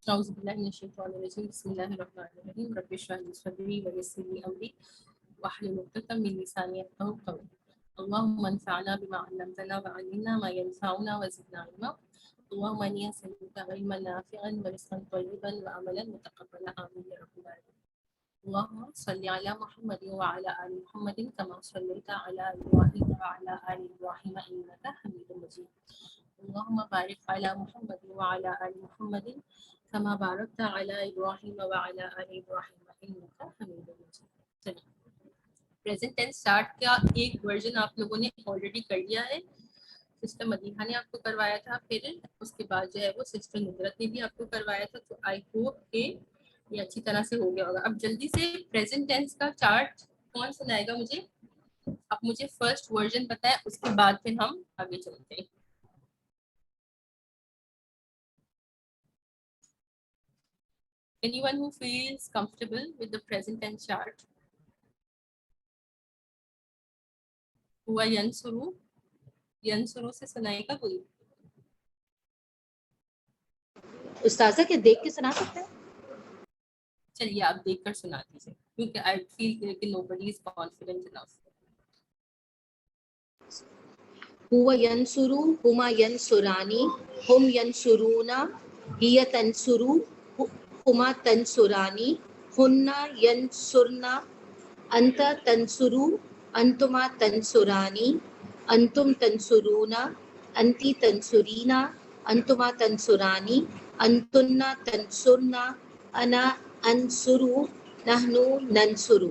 औज़ुबिल्लाहि बिस्मिल्लाहिर्रहमानिर्रहीम रब्बिश रह ली सदरी व यस्सिर ली अमरी वहलुल उक़दतम मिन लिसानी यफ़क़हू क़ौली अल्लाहुम्मा अन्फ़अना बिमा अल्लमतना व अल्लिमना मा यंफ़अुना व ज़िदना इल्मा अल्लाहुम्मा इन्नी असअलुका इल्मन नाफ़िअन व रिज़्क़न तय्यिबन व अमलन मुतक़ब्बला आमीन या रब्बल आलमीन अल्लाहुम्मा सल्लि अला मुहम्मदिन व अला आलि मुहम्मदिन कमा सल्लैता अला इब्राहीम व अला आलि इब्राहीम इन्नका हमीदुम मजीद अल्लाहुम्मा बारिक अला मुहम्मदिन व अला आलि मुहम्मदिन कमा बारकता अला इब्राहीम व अला आलि इब्राहीम इन्नका हमीदुम मजीद। चलिए, प्रेजेंट टेंस स्टार्ट का एक वर्जन आप लोगों ने ऑलरेडी कर लिया है। सिस्टर मदीहा ने आपको करवाया था, फिर उसके बाद जो है वो सिस्टर नुदरत ने भी आपको करवाया था। तो आई होप के ये अच्छी तरह से हो गया होगा। अब जल्दी से प्रेजेंट टेंस का चार्ट कौन सुनाएगा मुझे? अब मुझे फर्स्ट वर्जन पता है, उसके बाद फिर हम आगे चलते हैं। Anyone who feels comfortable with the present tense chart? हुआ यंसुरु से सुनाएगा कोई? उस्ताजा के देख के सुना सकते हैं? चलिए आप देखकर सुना दीजिए, क्योंकि आई फील कि नोबडी इज कॉन्फिडेंट इनफ। हुवा यंसुरु, हुमा यंसुरानी, हुम यंसुरूना, हिया तंसुरु, हुमा तंसुरानी, हुन्ना यंसुरना, अंत तंसुरु, अंतुमा तंसुरानी, अंतुम तंसुरूना, अंती तंसुरीना, अंतुमा तंसुरानी, अंतुन्ना तंसुरना, अना अंसुरु, नहनु नंसुरु।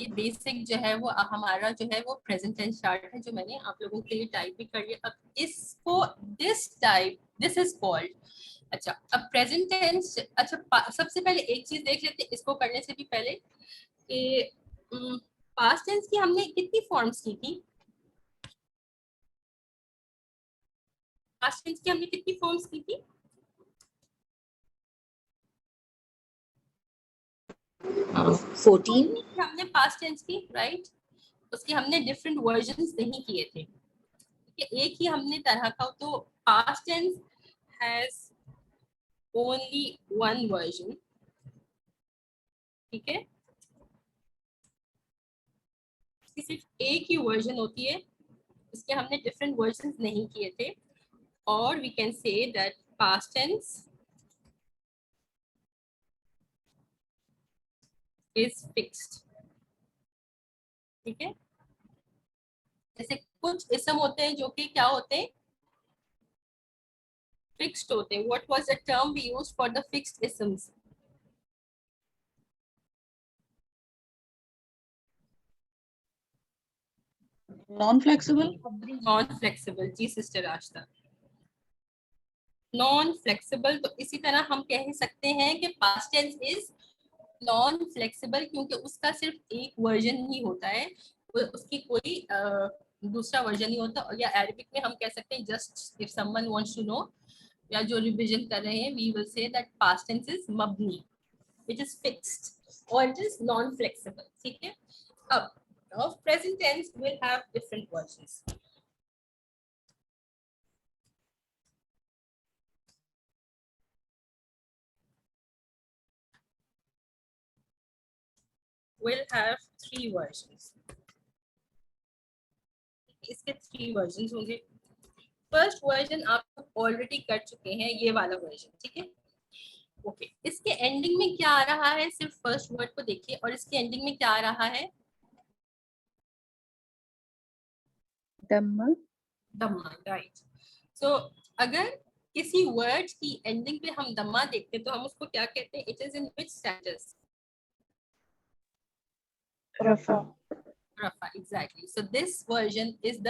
ये बेसिक जो है वो हमारा जो है वो प्रेजेंट टेंस चार्ट है, जो मैंने आप लोगों के लिए टाइप भी कर लिया। अब इसको दिस इज कॉल्ड, अच्छा अब प्रेजेंट टेंस। अच्छा सबसे पहले एक चीज देख लेते हैं इसको करने से भी पहले कि पास्ट टेंस की हमने कितनी फॉर्म्स की थी? पास्ट टेंस की हमने कितनी फॉर्म्स की थी? 14 हमने पास्ट टेंस की, राइट। उसके हमने डिफरेंट वर्जन्स नहीं किए थे, एक ही हमने तरह का। तो past tense has only one version, ठीक है, इसकी सिर्फ एक ही वर्जन होती है, इसके हमने डिफरेंट वर्जन्स नहीं किए थे। और we can say that past tense is fixed, ठीक है। जैसे कुछ इसम होते हैं जो कि क्या होते हैं, फिक्स्ड होते हैं। What was the term we used for the fixed इसम्स? Non flexible. नॉन फ्लेक्सिबल, जी सिस्टर आश्ता, नॉन फ्लेक्सिबल। तो इसी तरह हम कह सकते हैं कि past tense is non flexible, क्योंकि उसका सिर्फ एक वर्जन ही होता है, उसकी कोई दूसरा वर्जन नहीं होता। या अरबिक में हम कह सकते हैं just if someone wants to know, या जो रिवीजन कर रहे हैं, we will say that past tense is मबनी, व्हिच इज फिक्स्ड और इट इज नॉन फ्लेक्सिबल, ठीक है। अब of present tense will have different versions. Will have three versions. इसके 3 वर्जन होंगे। फर्स्ट वर्जन आप ऑलरेडी कर चुके हैं, ये वाला वर्जन, ठीक है। ओके, इसके एंडिंग में क्या आ रहा है? सिर्फ फर्स्ट वर्ड को देखिए, और इसके एंडिंग में क्या आ रहा है? दम्मा। दम्मा, राइट। सो अगर किसी वर्ड की एंडिंग पे हम दम्मा देखते हैं तो हम उसको क्या कहते हैं? It is in which status? रफा। रफा, exactly. So this version is the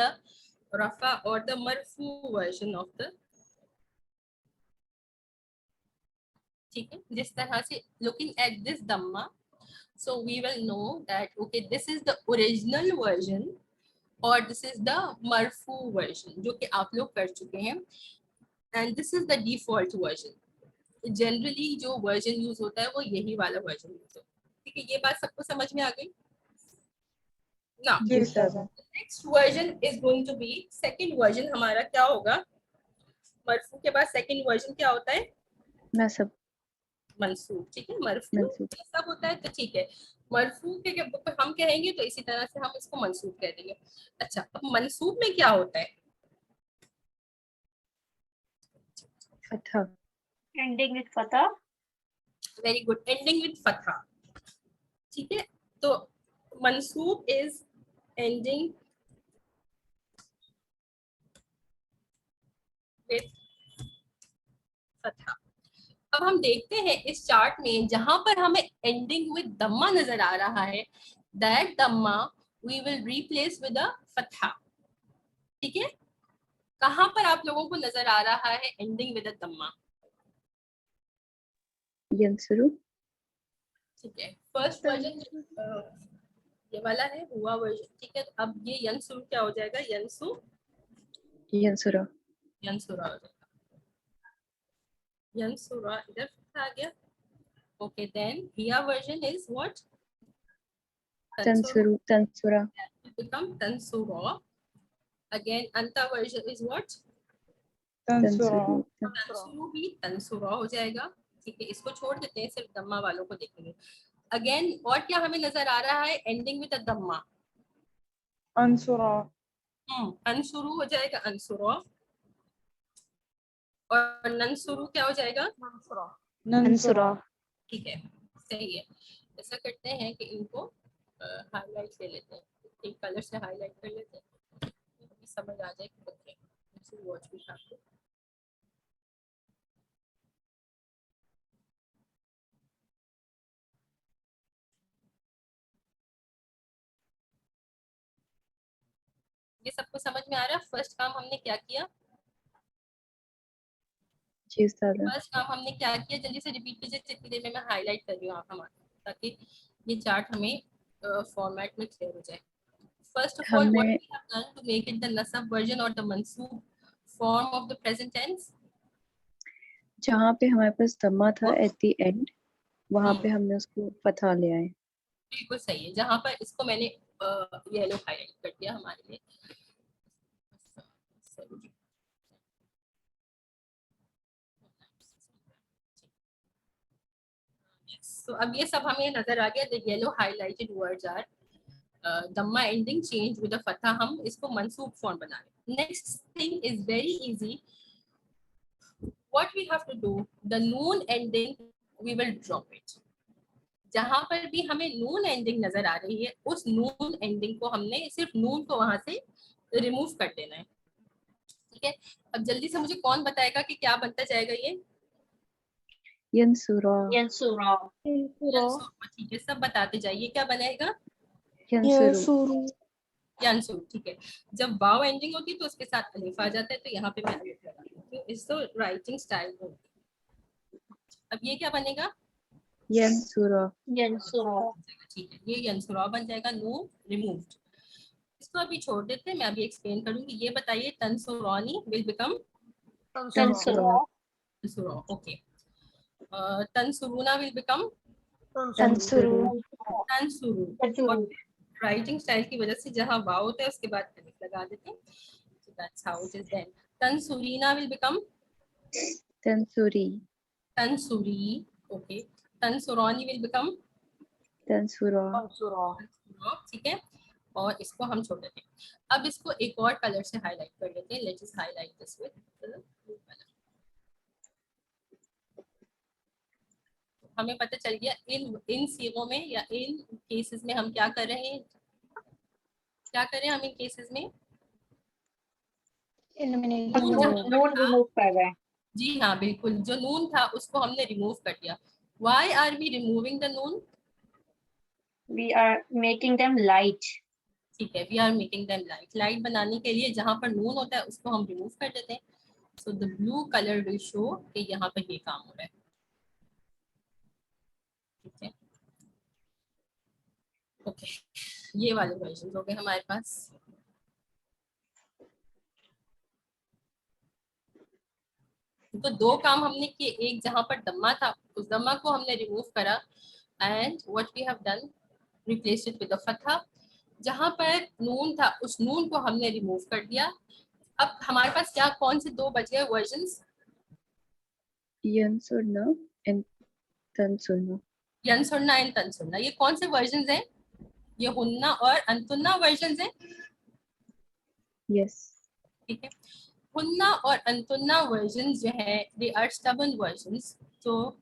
रफा और द मरफू वर्जन ऑफ द, ठीक है। जिस तरह से लुकिंग एट दिस दम्मा, so we will know that okay, this is the original version और this is the marfu version, जो कि आप लोग कर चुके हैं, and this is the default version. Generally जो वर्जन यूज होता है वो यही वाला वर्जन यूज होता है, ठीक है। ये बात सबको समझ में आ गई ना? Next version is going to be, second version हमारा क्या होगा? मरफू के बाद सेकंड वर्जन क्या होता है? नसब मंसूब। ठीक है, मरफू मंसूब सब होता है तो ठीक है, मरफू के हम कहेंगे तो इसी तरह से हम इसको मंसूब कह देंगे। अच्छा, अब मंसूब में क्या होता है? फतह ending with fatha. Very good, ending with Fataha. ठीक है, तो मंसूब इज एंडिंग विद फतहा। अब हम देखते हैं इस चार्ट में जहां पर हमें एंडिंग विद दम्मा नजर आ रहा है, दैट दम्मा we will replace with a फतहा। ठीक है, कहां पर आप लोगों को नजर आ रहा है एंडिंग विद अ दम्मा? यंसुरु ठीक है, फर्स्ट वर्जन ये वाला है, हुआ वर्जन। ठीक है, अब ये यंसुर क्या हो जाएगा? यंसुरा यंसुरा हो जाएगा। यंसुरा इधर आ गया। ओके, देन हिया वर्जन इज व्हाट? तंसुरु तंसुरा become tansura. Again, anta version is what? तंसुरु तंसुरु भी तंसुरा हो जाएगा। ठीक है, इसको छोड़ देते हैं, सिर्फ दम्मा वालों को देखेंगे। अगेन, और क्या हमें नजर आ रहा है एंडिंग विद अ दम्मा? अंसुरा अंसुरु हो जाएगा, अंसुरा। और नंसुरु क्या हो जाएगा? नंसुरा ठीक है, सही है। ऐसा करते हैं कि इनको हाईलाइट ले लेते हैं, एक कलर से हाईलाइट कर लेते हैं, समझ आ जाए कि ओके वॉच भी आपको। ये सबको समझ में आ रहा है? फर्स्ट काम हमने क्या किया? जी उस्ताद फर्स्ट काम हमने क्या किया, जल्दी से रिपीट कीजिए, जितनी देर में मैं हाईलाइट कर रही हूँ आप हमारा, ताकि ये चार्ट हमें फॉर्मेट में क्लियर हो जाए। फर्स्ट ऑफ ऑल, व्हाट हमने we have done to make it the नसब वर्जन और द मंसूब form of the present tense? जहाँ पे हमारे पास दम्मा था एट द एंड, वहाँ पे हमने उसको फतह ले आए। बिल्कुल सही है, जहाँ पर इसको मैंने येलो हाईलाइट कर दिया हमारे लिए। तो अब ये सब हमें नजर आ गया, the yellow highlighted words are दम्मा एंडिंग चेंज विद द फतह। हम इसको मंसूब फॉर्म बना रहे हैं। Next thing is very easy, what we have to do, the नून ending we will drop it. जहां पर भी हमें नून एंडिंग नजर आ रही है, उस नून एंडिंग को हमने सिर्फ नून को वहां से रिमूव कर देना है। ठीक है, अब जल्दी से मुझे कौन बताएगा कि क्या बनता जाएगा ये? यंसुरा Yansura. ठीक है, सब बताते जाइए, क्या बनेगा? यंसुरु यंसुर। ठीक है, जब वाव एंडिंग होती है तो उसके साथ अलिफ आ जाता है, तो यहाँ पे मैं अलिफ लगा देती हूँ, इस तो राइटिंग स्टाइल होगी। अब ये क्या बनेगा? यंसुरा Yansura. ठीक है, ये यंसुरा बन जाएगा, नून रिमूव्ड। इसको अभी छोड़ देते हैं, मैं अभी एक्सप्लेन करूंगी। ये बताइए, तंसुरानी विल बिकम Tansura. तंसुरा। ओके, तंसुरुना विल बिकम तंसुरु तंसुरु। Tansuru. राइटिंग स्टाइल की वजह से जहाँ वाव होता है उसके बाद अलिफ लगा देते हैं, so that's how it is then. तंसुरीना will become तंसुरी तंसुरी। okay, तंसुरानी will become तंसुरा Tansura. ठीक है, और इसको हम छोड़ देते हैं। अब इसको एक और कलर से हाईलाइट कर लेते हैं, let's just highlight this with blue colour. हमें पता चल गया इन सीगों में या इन केसेस में हम क्या कर रहे हैं, क्या कर रहे हैं हम इन केसेस में? नून रिमूव कर रहे हैं। जी हाँ, बिल्कुल, जो नून था उसको हमने रिमूव कर दिया। Why are we removing the Noon? We are making them light. ठीक है, we are making them light. Light बनाने के लिए जहाँ पर नून होता है उसको हम रिमूव कर देते हैं, so the blue colour will show कि यहाँ पर ये काम हो रहा है। ठीक है, ओके, ये वाले वर्जन हो गए हमारे पास। तो दो काम हमने किए, एक जहाँ पर दम्मा था उस दम्मा को हमने रिमूव करा, and what we have done, replace it with the फतहा। जहाँ पर नून था उस नून को हमने रिमूव कर दिया, अब हमारे पास क्या कौन से दो बच गए वर्जन्स? Yansurna and Tansurna. यंसुरना एंड तंसुरना, ये कौन से वर्जन्स हैं? ये हुन्ना और अंतुन्ना वर्जन्स हैं, Yes. ठीक है। हुन्ना और अंतुन्ना वर्जन्स जो है दे आर स्टबर्न वर्जन्स, तो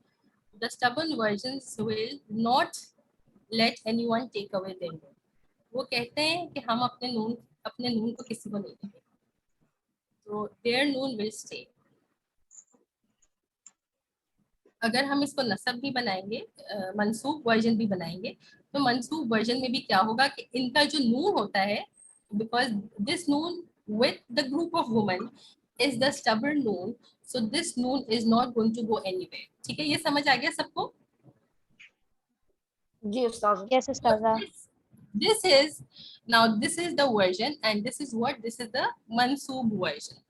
the stubborn versions will not let anyone take away their नून। वो कहते हैं कि हम अपने नून को किसी को नहीं देंगे, तो देयर नून विल स्टे। अगर हम इसको नसब भी बनाएंगे, मंसूब वर्जन भी बनाएंगे, तो मंसूब वर्जन में भी क्या होगा कि इनका जो नून होता है, because this Noon with the group of women is the stubborn noon, so this noon is not going to go anywhere, ठीक है। ये समझ आ गया सबको? जी उस्ताद। Yes, Ustaza. This is now this is the version and this is what, this is the mansoob version,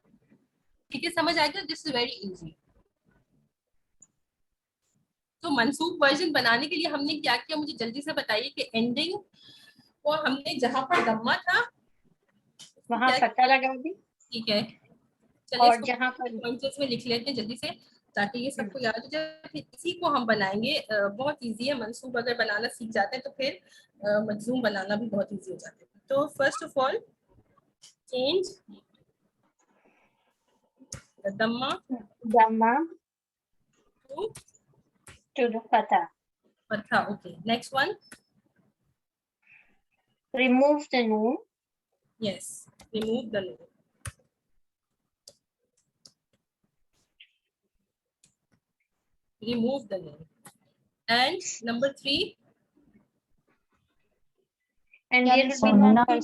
ठीक है। समझ आ गया? This is very easy। तो मंसूब वर्जन बनाने के लिए हमने क्या किया, मुझे जल्दी से बताइए कि एंडिंग को हमने जहां पर दम्मा था वहाँ पता लगा दी, ठीक है। और चलिए जहाँ पर पॉइंट्स में लिख लेते हैं जल्दी से ताकि ये सबको याद हो जाए, फिर इसी को हम बनाएंगे। बहुत इजी है, मंसूब अगर बनाना सीख जाते हैं तो फिर मजूम बनाना भी बहुत इजी हो जाता है। तो फर्स्ट ऑफ ऑल चेंज दम्मा Dhamma to to the Fatha. फतहा, okay. Next one, Remove the noon yes, remove the नून, remove the noon, and number 3 and there will be Hunna no Hunna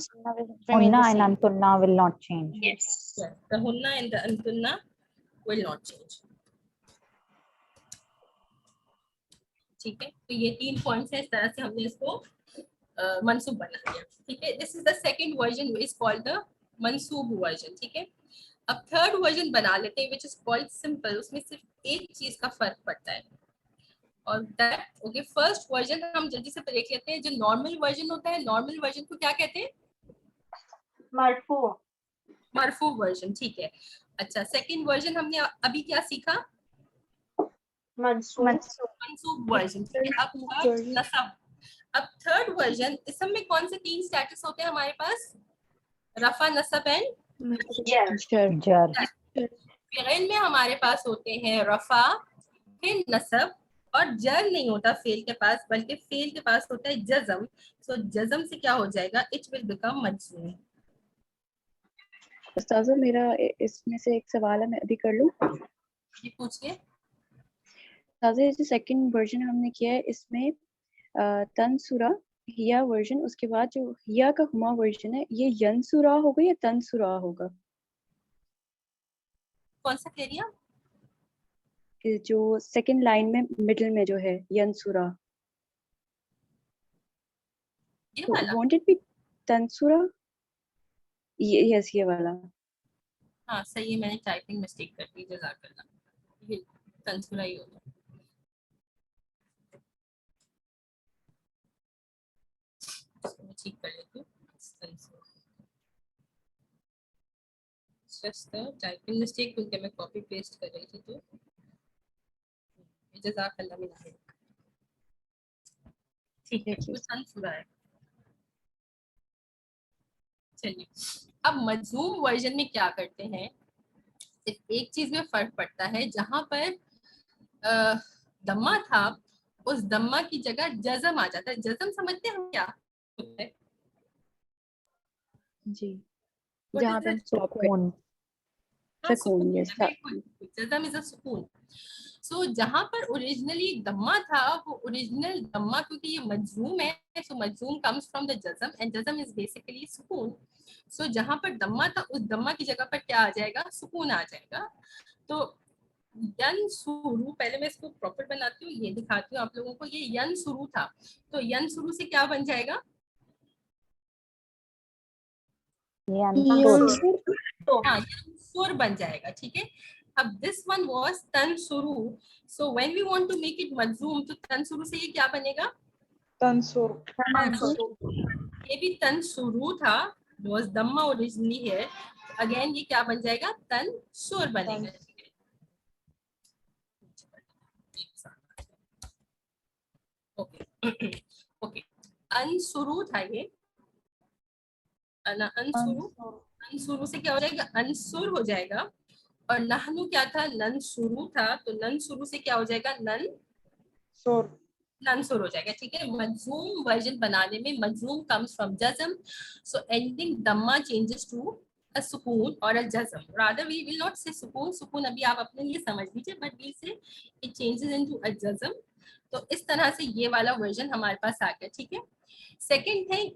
remain the and same. Antunna will not change. Yes. yes, the hunna and the antunna will not change, ठीक है। तो ये 3 points है, इस तरह से हमने इसको मंसूब बना दिया, ठीक है। This is the second version is called the मंसूब वर्जन, ठीक है। अब थर्ड वर्जन बना लेते हैं विच इज कॉल्ड सिंपल। उसमें सिर्फ एक चीज का फर्क पड़ता है और दैट ओके। फर्स्ट वर्जन हम जल्दी से देख लेते हैं। जो नॉर्मल वर्जन होता है, नॉर्मल वर्जन को क्या कहते हैं? Marfu. मरफू वर्जन, ठीक है। अच्छा, सेकंड वर्जन हमने अभी क्या सीखा? Mansub. मंसूब वर्जन, ठीक है। अब थर्ड नसब। अब थर्ड वर्जन, इस सब में कौन से 3 स्टेटस होते हैं हमारे पास? रफा, नसब एंड Yes. Jar. फि'ल में हमारे पास होते हैं रफा, फिर नसब, और जर नहीं होता फेल के पास, बल्कि फेल के पास होता है जज़म। सो जज़म से क्या हो जाएगा? इट विल बिकम मजज़ूम। उस्ताज़ा मेरा इसमें से एक सवाल है, मैं अभी कर लूं? ये पूछिए। उस्ताज़ा ये जो सेकंड वर्जन हमने किया है इसमें तनसुरा हिया वर्जन, उसके बाद जो हिया का हुमा वर्जन है ये यंसुरा होगा या तनसुरा होगा? कौन सा कह रही हैं? कि जो सेकंड लाइन में मिडिल में जो है यंसुरा, ये तो वाला? वोंट इट बी तनसुरा? यस, ये वाला। हाँ सही है, मैंने टाइपिंग मिस्टेक कर दी, जज़ाकल्लाह। ये तंसुरा ही होगा। मैं ठीक कर लेती हूँ। जस्ट टाइपिंग मिस्टेक, क्योंकि मैं कॉपी पेस्ट कर रही थी, तो जज़ाकल्लाह मिला है, ठीक है। तो तंसुरा है। चलिए, अब मजूम वर्जन में क्या करते हैं? सिर्फ एक चीज में फर्क पड़ता है, जहां पर दम्मा था उस दम्मा की जगह जज़म आ जाता है। जज़म समझते हैं हम क्या होता है? जी, What जहाँ is पे हम it? स्टॉप कर Sukoon. हाँ, सुकून, सुकून यस। है, बिल्कुल। जज़म इज अ सुकून। सो जहां पर ओरिजिनली दम्मा था, वो ओरिजिनल दम्मा, क्योंकि ये मजूम है, सो मजूम कम्स फ्रॉम द जज़म एंड जज़म इज बेसिकली सुकून। सो जहां पर दम्मा था उस दम्मा की जगह पर क्या आ जाएगा? सुकून आ जाएगा। तो यन शुरू, पहले मैं इसको प्रॉपर बनाती हूँ, ये दिखाती हूँ आप लोगों को। ये यन शुरू था, तो यन शुरू से क्या बन जाएगा? हाँ, यंसुर बन जाएगा, ठीक है। अब दिस वन वाज तनसुरू, so when we want to make it मजूम, तो तनसुरू से ये क्या बनेगा? Tansur. ये भी तनसुरू था, was दम्मा ओरिजिनली है, अगेन ये क्या बन जाएगा, तनसुर बनेगा। ओके ओके, अनसुरु था ये, अनसुरु, अनसुरु से क्या हो जाएगा, अनसुर हो जाएगा। और नहनु क्या था, ननसुरु था, तो ननसुरु से क्या हो जाएगा, ननसुर हो जाएगा। ठीक है, मजूम वर्जन बनाने में मजूम कम्स फ्रॉम जज़म, सो एंडिंग दम्मा चेंजेस टू अ सुकून और अ जज़म, रादर वी विल नॉट से सुकून, सुकून अभी आप अपने लिए समझ लीजिए, बट वी से इट चेंजेस इनटू अ जज़म। तो इस तरह से ये वाला वर्जन हमारे पास आ गया। ठीक है, सेकंड थिंग,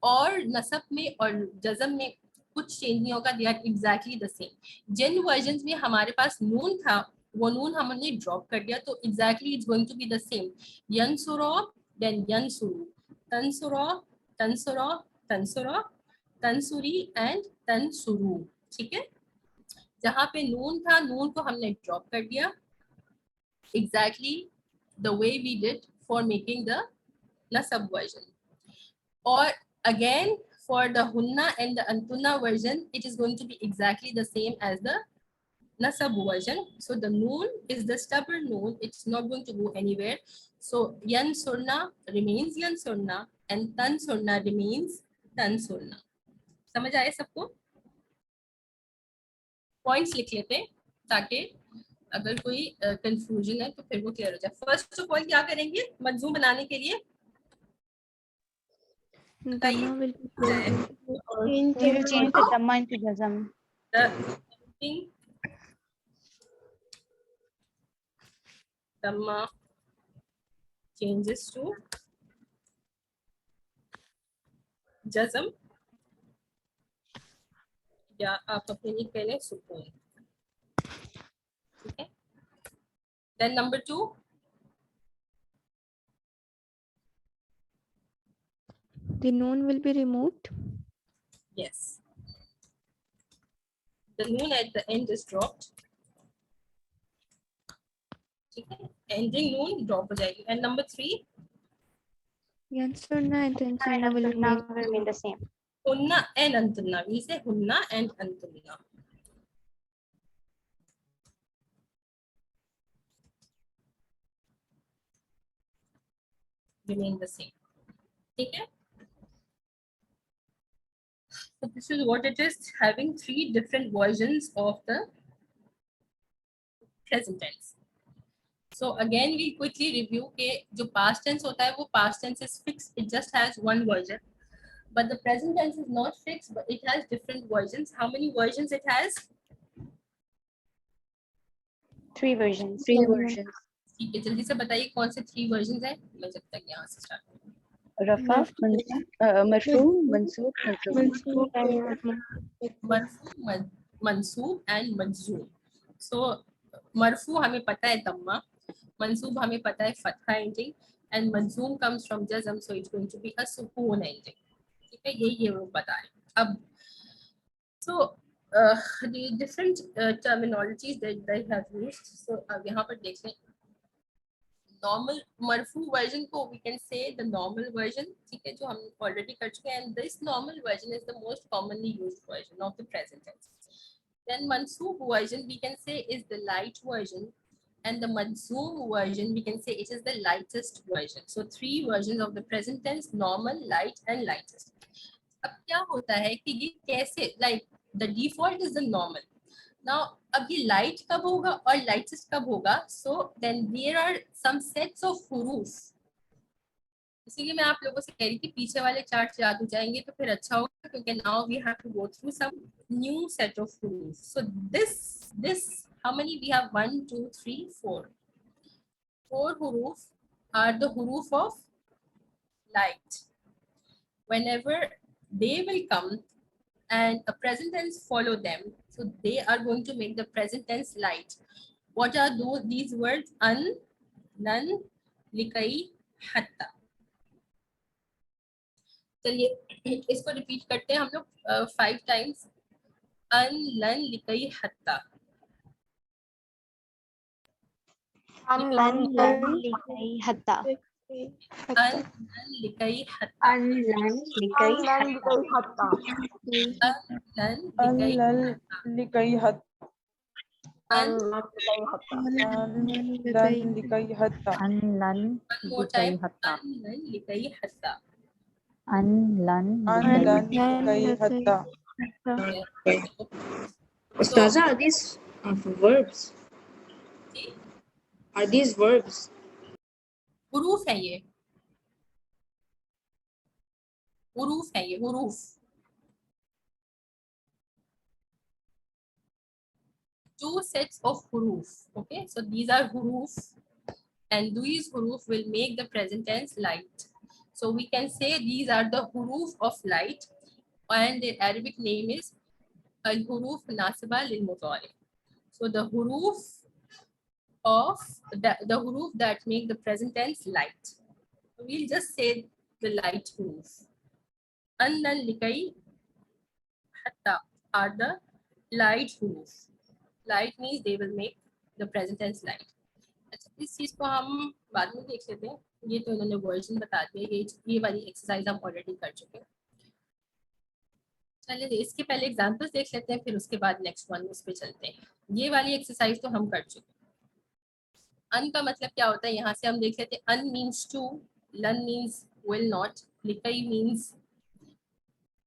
और नसब में और जज़म में कुछ चेंज नहीं होगा, they are exactly the same. जिन वर्जन्स में हमारे पास नून था वो नून हमने ड्रॉप कर दिया, तो exactly it's going to be the same, यनसुरो देन यनसुरु, तनसुरो तनसुरो तनसुरो, तनसुरी एंड तनसुरु। ठीक है, जहां पे नून था नून को हमने ड्रॉप कर दिया, exactly the way we did for making the nasab version. Or again for the hunna and the antunna version, it is going to be exactly the same as the nasab version. So the noon is the stubborn noon, it's not going to go anywhere. So yan surna remains yan surna and tan surna remains tan surna. समझ आए सबको? Points लिख लेते हैं ताकि अगर कोई confusion है तो फिर वो क्लियर हो जाए। फर्स्ट ऑफ ऑल क्या करेंगे मंजूम बनाने के लिए, Dhamma will We will change the Dhamma into Jazam. the Dhamma changes to Jazam, या आप अपने लिए कह लें सुकून। ठीक है, then number 2, the noon will be removed. yes, the noon at the end is dropped. ठीक है, ending noon drop हो जाएगी। and number 3, Yansurna and Tansurna will remain the same. hunna and antunna, we say hunna and antunna, remain the same. ठीक है, so this is what it is, having 3 different versions of the present tense. So again we quickly review के जो past tense होता है वो past tense is fixed, it just has one version, but the present tense is not fixed but it has different versions. How many versions it has? 3 versions. 3 versions. ठीक है, जल्दी से बताइए कौन से 3 versions है, मैं जब तक यहाँ से स्टार्ट करूँ। Rafa, Marfu, Mansub, Mansub. मरफू, मंसूब एंड मंजूम। सो मरफू हमें पता है दम्मा, मंसूब हमें पता है फतहा एंडिंग, एंड मंजूम कम्स फ्रॉम जज़म, so it's going to be a सुकून एंडिंग। ठीक है, ये वो बता रहे हैं। अब सो the different terminologies that they have used, so अब यहाँ पर देख लें नॉर्मल मरफू वर्जन को we can say the normal version. ठीक है, जो हम ऑलरेडी कर चुके हैं, and this normal version is the most commonly used version of the present tense. Then मंसूब version we can say is the light version, and the manzoom version we can say it is the lightest version. So 3 versions of the present tense, normal, light and lightest. अब क्या होता है कि ये कैसे, like the default is the normal. Now अब ये light कब होगा और lightest कब होगा? So then there are some sets of huruf. इसीलिए मैं आप लोगों से कह रही थी पीछे वाले चार्ट याद हो जाएंगे तो फिर अच्छा होगा, क्योंकि now we have to go through some new set of huruf. So this how many we have? 1 2 3 4. 4 huruf are the huruf of light. Whenever they will come and a present tense follow them, so they are going to make the present tense light. What are these words? An, nan, likai, hatta. चलिए इसको repeat करते हैं हम लोग 5 times. अन, लन, लिकई, हत्ता। An, lan, likai, hatta. अन लन लिकई हत्ता, Unlan likai hatta. लन लिकई अनलन लिकई हत अन लन लिकई हत्ता Unlan one more likai time, hatta. अन लन लिकई हत्ता. Unlan अनलन likai लिकई हत्ता Ustaza, are these verbs? Ji Are these verbs? हुरूफ है ये, हुरूफ है ये, हुरूफ. Two sets of huruf. Okay, so these are huruf, and these huruf will make the present tense light. So we can say these are the huruf of light, and the Arabic name is al huruf nasiba lil mudari. So the huruf of the huruf that make the present tense light. We'll just say the light huruf. Annan likai hatta are the light huruf. Light means they will make the present tense light. अच्छा, इस चीज को हम बाद में देख लेते हैं. ये तो इन्होंने वर्जन बता दिया, ये वाली एक्सरसाइज हम ऑलरेडी कर चुके हैं. चलिए इसके पहले एग्जांपल्स देख लेते हैं, फिर उसके बाद नेक्स्ट वन उस पे चलते हैं. ये वाली एक्सरसाइज तो हम कर चुके हैं. अन का मतलब क्या होता है, यहाँ से हम देख लेते हैं. अन मीन्स टू, लन मीन्स विल नॉट, लिकई means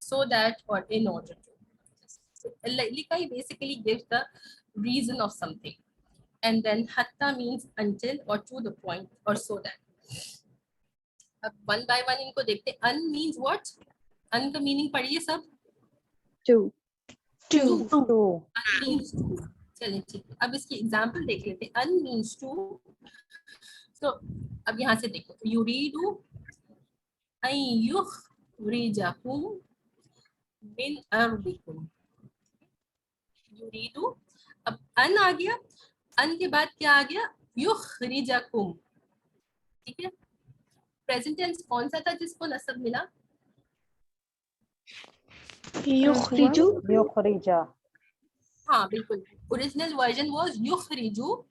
so that or in order to. So, likai basically gives the reason of something, and then hatta means until or to the point or so that. अब one by one इनको देखते हैं. Un means what? Un का meaning पढ़िए सब. Two. two. Un means to. चलिए ठीक है, अब इसकी एग्जाम्पल देख लेते हैं. Un means to. So अब यहाँ से देखो, युरीदु अन युखरिजकुम मिन अर्दिकुम. युरीदु, अब अन आ गया, अन के बाद क्या आ गया, युखरिजकुम. ठीक है, प्रेजेंट टेंस कौन सा था जिसको नसब मिला? युखरिजु. Yukhrija. हाँ बिल्कुल, ओरिजिनल वर्जन वाज युखरिजु.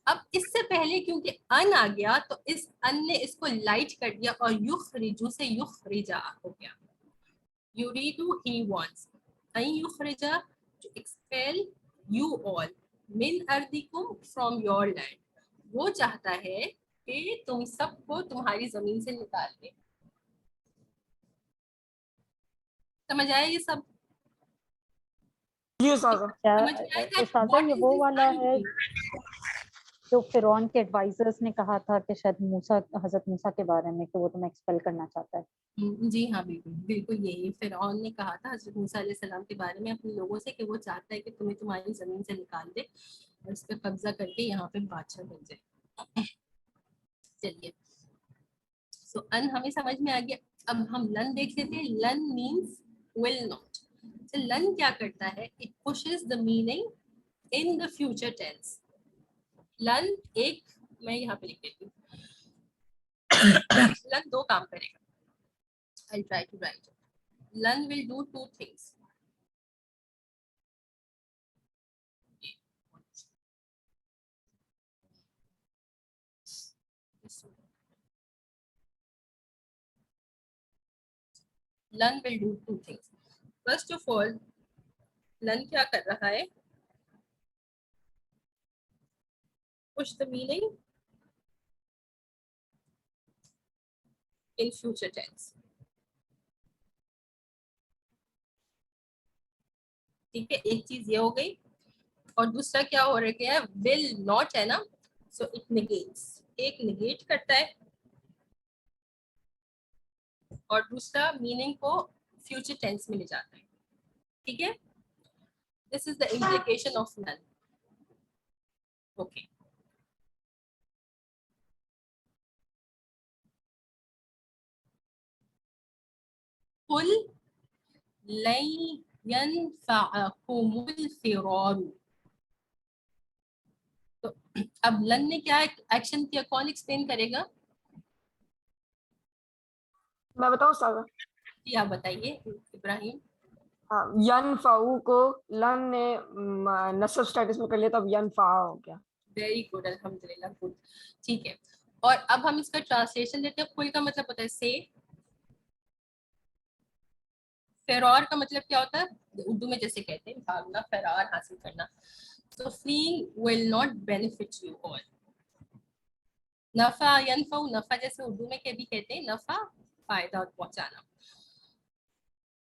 अब इससे पहले क्योंकि अन आ गया तो इस अन ने इसको लाइट कर दिया और युखरिजु से युखरिजा हो गया. युरीदु ही वांट्स, अन युखरिजा टू एक्सपेल यू ऑल मिन अर्दिकुम फ्रॉम योर लैंड. वो चाहता है कि तुम सबको तुम्हारी जमीन से निकाल दे. समझ आया ये सब? क्या समझ में आया that उस्तादा what ये is वो this वाला un है mean? जो फिरौन के एडवाइजर्स ने कहा था कि शायद मूसा, हजरत मूसा के बारे में कि वो तुम्हें एक्सपेल करना चाहता है. जी हाँ बिल्कुल बिल्कुल, यही फिरौन ने कहा था हजरत मूसा अलैहिस्सलाम के बारे में अपने लोगों से कि वो चाहता है कि तुम्हें तुम्हारी जमीन से निकाल दे और इस पे कब्जा करके यहाँ पे बादशाह बन जाए. चलिए, सो अन हमें समझ में आ गया. अब हम लन देख लेते हैं. लन मीन्स विल नॉट. तो लन क्या करता है, it pushes the meaning in the future tense. लन एक, मैं यहाँ पे लिख देती हूँ. लन दो काम करेगा. I'll try to write it. Len will do two things. Len will do two things. First of all, Len क्या कर रहा है? Push the meaning in future tense. ठीक है, एक चीज ये हो गई. और दूसरा क्या हो रहा है, विल नॉट है ना, सो इट निगेट्स. एक निगेट करता है और दूसरा मीनिंग को फ्यूचर टेंस में ले जाता है. ठीक है, this is the implication of नन. ओके, कुल लन यनफअकुमुल फिरार. तो अब लन ने क्या एक्शन किया, कौन एक्सप्लेन करेगा? मैं बताऊं सागा? जी आप बताइए इब्राहिम. हाँ, यन फाऊ को लन ने नसब स्टेटस में कर लिया, तब यन फा हो गया. वेरी गुड, अल्हम्दुलिल्लाह, गुड. ठीक है, और अब हम इसका ट्रांसलेशन देते हैं। कुल का मतलब होता है से, फरार का मतलब क्या होता है, उर्दू में जैसे कहते हैं भागना, फरार हासिल करना। So fleeing will not benefit you all. नफा यनफा, नफा जैसे उर्दू में भी कहते हैं, नफा फायदा और पहुंचाना।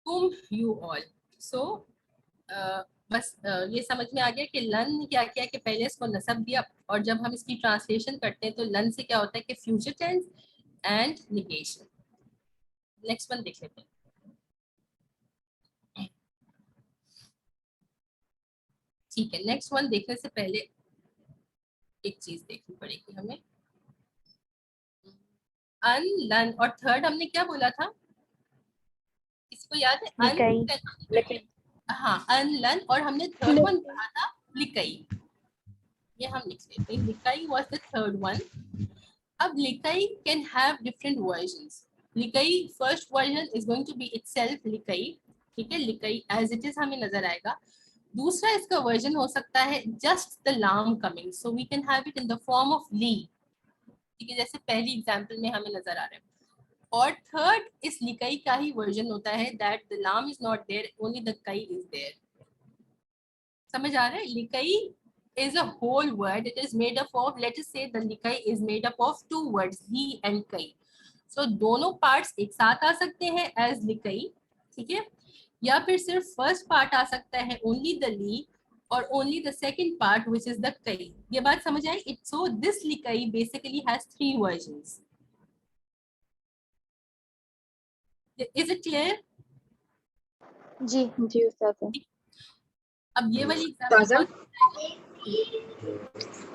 तुम यू ऑल। सो बस ये समझ में आ गया कि लन ने क्या किया कि पहले इसको नसब दिया, और जब हम इसकी ट्रांसलेशन करते हैं तो लन से क्या होता है कि future tense and negation. Next one देख लेते हैं। ठीक है, नेक्स्ट वन देखने से पहले एक चीज देखनी पड़ेगी हमें। अन लन और थर्ड हमने क्या बोला था, इसको याद है? अन, हाँ अनलन, और हमने थर्ड वन पढ़ा था लिकई। ये हम लिख लेते हैं, लिकई वाज द थर्ड वन। अब लिकई कैन हैव डिफरेंट वर्जन्स। लिकई first version is going to be itself लिकई, ठीक है, लिकई एज इट इज हमें नजर आएगा। दूसरा इसका वर्जन हो सकता है जस्ट द लाम coming, so we can have it in the form of ली, ठीक है, जैसे पहली एग्जांपल में हमें नजर आ रहा है। और थर्ड इस लिकई का ही वर्जन होता है दैट द लाम is not there, only the कई इज देयर। समझ आ रहा है? लिकई is a whole word. It is made up of, let us say the likai is made up of two words, he and kai. So दोनों parts एक साथ आ सकते हैं as लिकई, ठीक है, या फिर सिर्फ फर्स्ट पार्ट आ सकता है only the ली, और only the second part which is the kai. ये बात समझ आई? It so this likai basically has three versions. Is it clear? जी जी उस्ताद। अब ये वाली उस्ताद, एग्जांपल,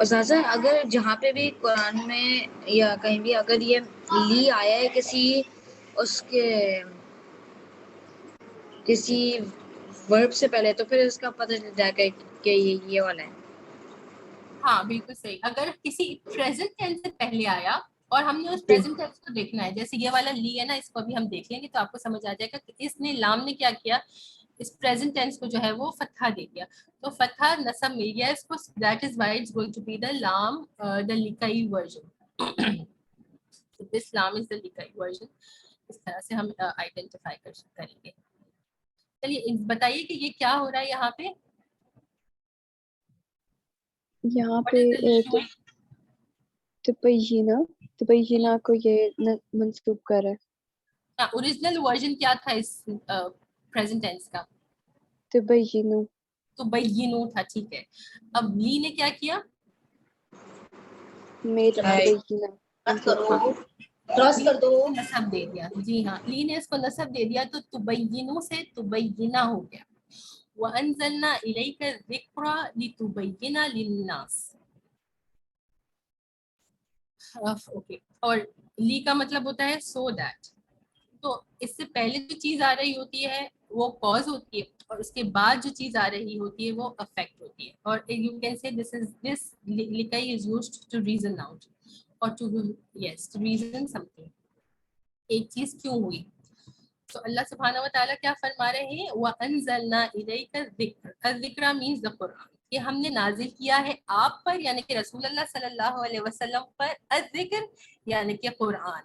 उस्ताद, अगर जहाँ पे भी कुरान में या कहीं भी अगर ये ली आया है किसी उसके किसी वर्ब से पहले, तो फिर इसका पता चल जाएगा कि ये वाला है। हाँ बिल्कुल सही। अगर किसी प्रेजेंट टेंस से पहले आया और हमने उस प्रेजेंट टेंस को देखना है, जैसे ये वाला ली है ना, इसको अभी हम देख लेंगे तो आपको समझ आ जाएगा कि इसने लाम ने क्या किया, इस प्रेजेंट टेंस को जो है वो फतहा दे दिया, तो फतहा नसब मिल गया इसको, that is why it's going to be the लाम द लिकई वर्जन। दिस लाम इज द लिकई वर्जन। इस तरह से हम आइडेंटिफाई करेंगे। चलिए बताइए कि ये क्या हो रहा है यहाँ पे। यहाँ पे तबय्यिना को ये मंसूब कर रहा है। ओरिजिनल वर्जन क्या था इस प्रेजेंट टेंस का? तबय्यिनु। तुबय्यिनु था, ठीक है। अब ली ने क्या किया? मेड तबय्यिना क्रॉस कर दो, नसब दे दिया। जी हाँ, ली ने इसको नसब दे दिया, तो तुबय्यिनु से तुबय्यिना हो गया। वअंज़लना इलैका ज़िक्रा लितुबय्यिना लिन्नास। ओके, और ली का मतलब होता है सो दैट। तो इससे पहले जो चीज आ रही होती है वो कॉज होती है, और उसके बाद जो चीज आ रही होती है वो अफेक्ट होती है। और यू कैन से दिस लिकाई is used to reason out or to reason something, एक चीज क्यों हुई। तो अल्लाह सुब्हानहू व तआला क्या फरमा रहे हैं, व अंज़लना इलैका ज़िक्र, अज़-ज़िक्र मींस द कुरान, ये हमने नाजिल किया है आप पर, यानी कि रसूल अल्लाह सल्लल्लाहु अलैहि वसल्लम पर, अज़-ज़िक्र यानी कि कुरान।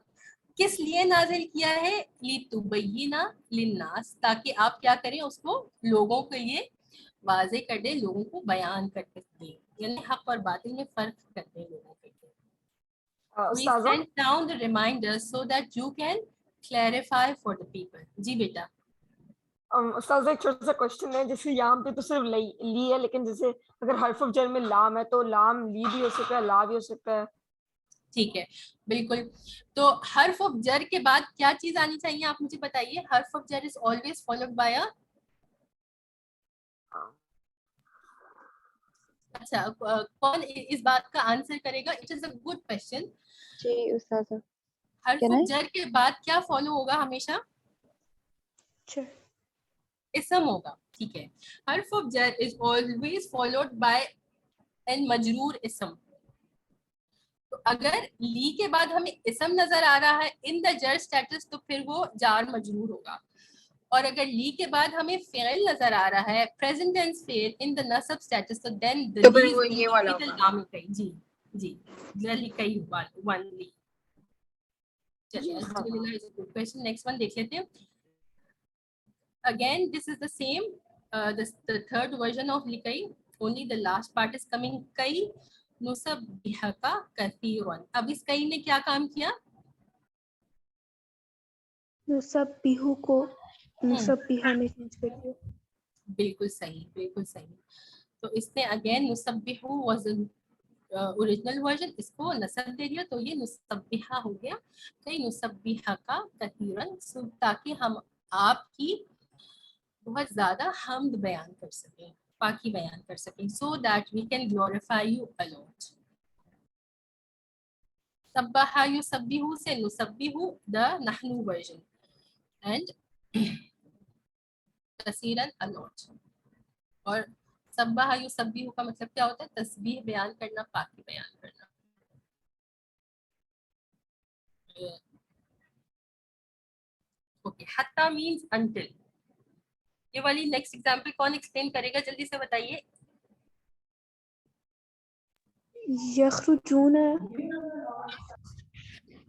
किस लिए नाजिल किया है? लितुबय्यिना लिन्नास, ताकि आप क्या करें, उसको लोगों के लिए वाज़े कर दें, लोगों को बयान कर दें, यानी हक और बातिल में फर्क कर दें लोगों के लिए। We उस्ताजा sent down the reminders so that you can clarify for the people. जी बेटा। उस्ताजा एक छोटा सा क्वेश्चन है, जैसे यहाँ पे तो सिर्फ ली है, लेकिन जैसे अगर हर्फ ऑफ जर में लाम है तो लाम ली भी हो सकता है, ला भी हो सकता है। ठीक है, बिल्कुल। तो हर्फ ऑफ जर के बाद क्या चीज आनी चाहिए, आप मुझे बताइए। हर्फ ऑफ जर is always followed by a, अच्छा कौन इस बात का आंसर करेगा? It is a good question. जी उस्ताद। हर्फ ऑफ जर के बाद क्या फॉलो होगा हमेशा? इसम होगा, ठीक है। हर्फ ऑफ जर is always followed by an मजरूर इसम। तो अगर ली के बाद हमें इसम नजर आ रहा है इन द जर स्टेटस, तो फिर वो जार मजरूर होगा। और अगर ली के बाद हमें फेल नजर आ रहा है, present tense fell in the नसब स्टेटस, तो देन द तो फिर वो ये वाला होगा। लाम कई। जी जी, लिकई वन ली। चलिए अल्हम्दुलिल्लाह, is a good question. Next one देख लेते हैं। Again, this is the same, the third version of likai, only the last part is coming kai nusabbihaka kathiran। अब इस कई ने क्या काम किया? नुसब्बिहु को नुसब्बिहा में चेंज कर दिया। बिल्कुल सही, बिल्कुल सही। तो इसने अगेन नुसब्बिहु वाज ओरिजिनल वर्जन, इसको नसब दे दिया तो ये नुसब्बिहा हो गया। कई नुसब्बिहा का कथीरन, ताकि हम आपकी बहुत ज्यादा हमद बयान कर सकें, पाकी बयान कर सकें, so that we can glorify you a lot. सब्बाहा युसब्बिहु से नुसब्बिहु द नहनु वर्जन एंड कसीरन अलॉट। और सब्बाहा युसब्बिहु का मतलब क्या होता है? तस्बीह बयान करना, पाकी बयान करना। ओके, हत्ता मींस अंटिल। ये वाली नेक्स्ट एग्जांपल कौन एक्सप्लेन करेगा, जल्दी से बताइए। यखरुजून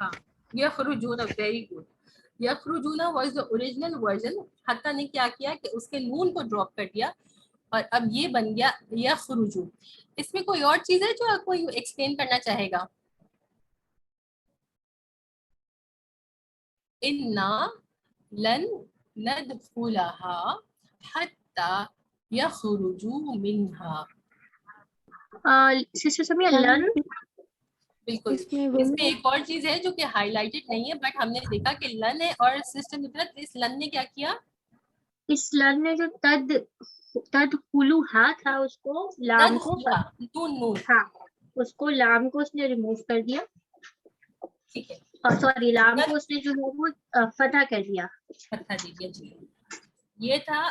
हाँ, यखरुजून, वेरी गुड। यखरुजून वाज द ओरिजिनल वर्जन। हत्ता ने क्या किया कि उसके नून को ड्रॉप कर दिया और अब ये बन गया यखरुजू। इसमें कोई और चीज है जो कोई एक्सप्लेन करना चाहेगा? इन्ना लन नदखुलहा हत्ता यखरुजू मिनहा। सिस्टर समिया लन, बिल्कुल। इसमें इसमें एक और चीज है जो कि हाईलाइटेड नहीं है, बट हमने देखा कि लन है और सिस्टर नुसरत, इस लन ने क्या किया? इस लन ने जो तद हुलू हा था उसको लाम को, नून नून, हाँ उसको लाम को उसने रिमूव कर दिया। ठीक है, और सॉरी लाम को उसने जो है वो फतह कर दिया। फतह दे दिया जी। ये था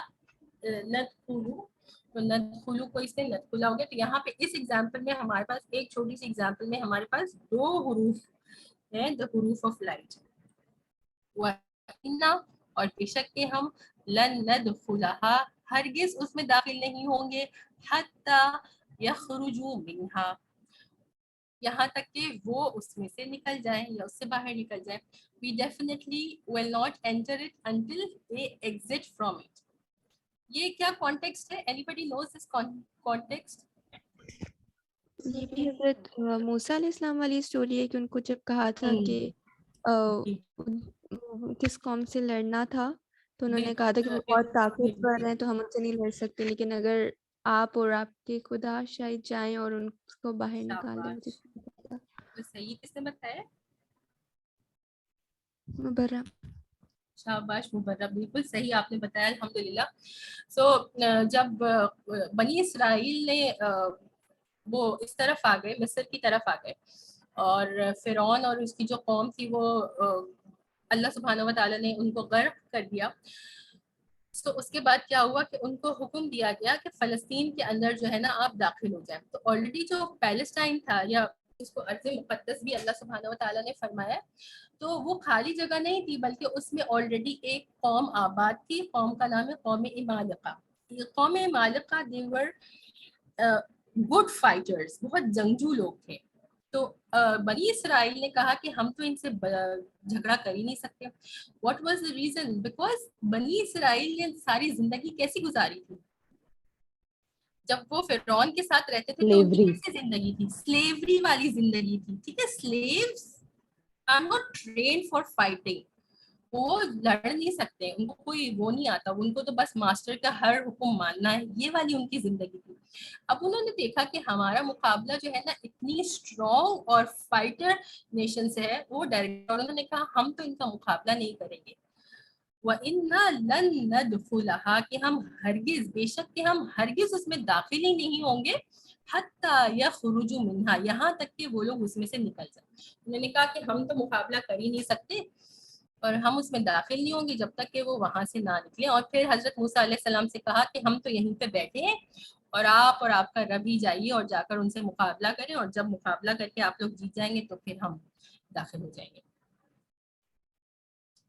नदखुलू, तो नदखुलू को इसने नदखुला हो गया। तो यहाँ पे इस एग्जांपल में हमारे पास, एक छोटी सी एग्जांपल में हमारे पास दो हुरूफ हैं, द हुरूफ ऑफ लाइट, वइन्ना और बेशक के हम, लन नदखुलहा हरगिज उसमें दाखिल नहीं होंगे, हत्ता यखरुजू मिनहा यहाँ तक कि वो उसमें से निकल जाए या उससे बाहर निकल जाए। We definitely will not enter it until they exit from it। ये क्या कॉन्टेक्स्ट है? Anybody knows this context? ये भी हजरत मूसा अलैहिस्सलाम वाली स्टोरी है कि उनको जब कहा था कि किस कौम से लड़ना था तो उन्होंने कहा था कि वो बहुत ताकतवर हैं तो हम उनसे नहीं लड़ सकते, लेकिन अगर आप और आपके खुदा शायद जाएं और उनको बाहर निकाल दें। मुझे तो सही किसने बताया? मुबर्रा। शाबाश मुबर्रा, बिल्कुल सही आपने बताया, अल्हम्दुलिल्लाह। सो जब बनी इसराइल ने वो इस तरफ आ गए, मिस्र की तरफ आ गए, और फिरौन और उसकी जो कौम थी वो अल्लाह सुब्हानहू व तआला ने उनको गर्क कर दिया। तो उसके बाद क्या हुआ कि उनको हुक्म दिया गया कि फ़लस्तीन के अंदर जो है ना आप दाखिल हो जाए। तो ऑलरेडी जो पैलेस्टाइन था, या उसको अर्ज़ मुक़द्दस भी अल्लाह सुब्हानहू व तआला ने फरमाया, तो वो खाली जगह नहीं थी, बल्कि उसमें ऑलरेडी एक कौम आबाद थी। कौम का नाम है कौम इमालिका। ये कौम इमालिका, दे वर गुड फाइटर्स, बहुत जंगजू लोग थे। तो बनी इसराइल ने कहा कि हम तो इनसे झगड़ा कर ही नहीं सकते। What was the reason? Because बनी इसराइल ने सारी जिंदगी कैसी गुजारी थी? जब वो फिरौन के साथ रहते थे तो उनकी कैसी जिंदगी थी? स्लेवरी वाली जिंदगी थी। ठीक है, slaves are not trained for fighting. वो लड़ नहीं सकते, उनको कोई वो नहीं आता, उनको तो बस मास्टर का हर हुक्म मानना है। ये वाली उनकी जिंदगी थी। अब उन्होंने देखा कि हमारा मुकाबला जो है ना इतनी स्ट्रॉन्ग और फाइटर नेशन से है, वो डायरेक्ट, और उन्होंने कहा हम तो इनका मुकाबला नहीं करेंगे। वइन्ना लन नदखुलहा, कि हम हरगिज, बेशक कि हम हरगिज उसमें दाखिल ही नहीं होंगे, हत्ता यखरुजू मिन्हा, यहाँ तक कि वो लोग उसमें से निकल जाए। उन्होंने कहा कि हम तो मुकाबला कर ही नहीं सकते और हम उसमें दाखिल नहीं होंगे जब तक कि वो वहां से ना निकले। और फिर हजरत मूसा अलैहिस्सलाम से कहा कि हम तो यहीं पे बैठे हैं और आप और आपका रब ही जाइए और जाकर उनसे मुकाबला करें, और जब मुकाबला करके आप लोग जीत जाएंगे तो फिर हम दाखिल हो जाएंगे।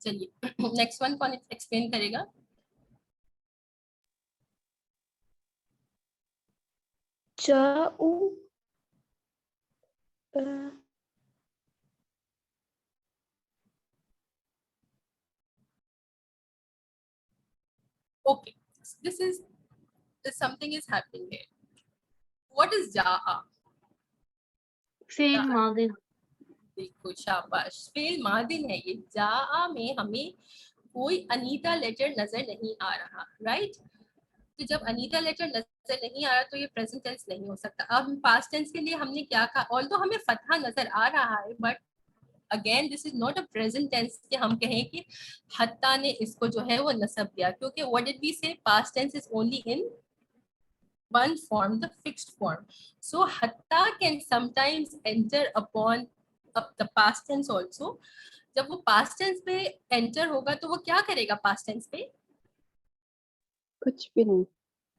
चलिए नेक्स्ट वन कौन एक्सप्लेन करेगा? जाऊ Okay, this is something is happening here. What is jaa? फिर मादी बिल्कुल शाबाश, फेल मादिन है ये। जआ में हमें कोई अनीता लेटर नजर नहीं आ रहा, राइट? तो जब अनीता लेटर नजर नहीं आ रहा तो ये प्रेजेंट टेंस नहीं हो सकता। अब पास्ट टेंस के लिए हमने क्या कहा, ऑल्दो हमें फतहा नजर आ रहा है, but again this is not a present tense कि हम कहें कि हत्ता ने इसको जो है वो नसब दिया, क्योंकि what did we say, past tense is only in one form, the fixed form. So hatta can sometimes enter upon the past tense also. जब वो past tense पे enter होगा तो वो क्या करेगा past tense पे? कुछ भी नहीं,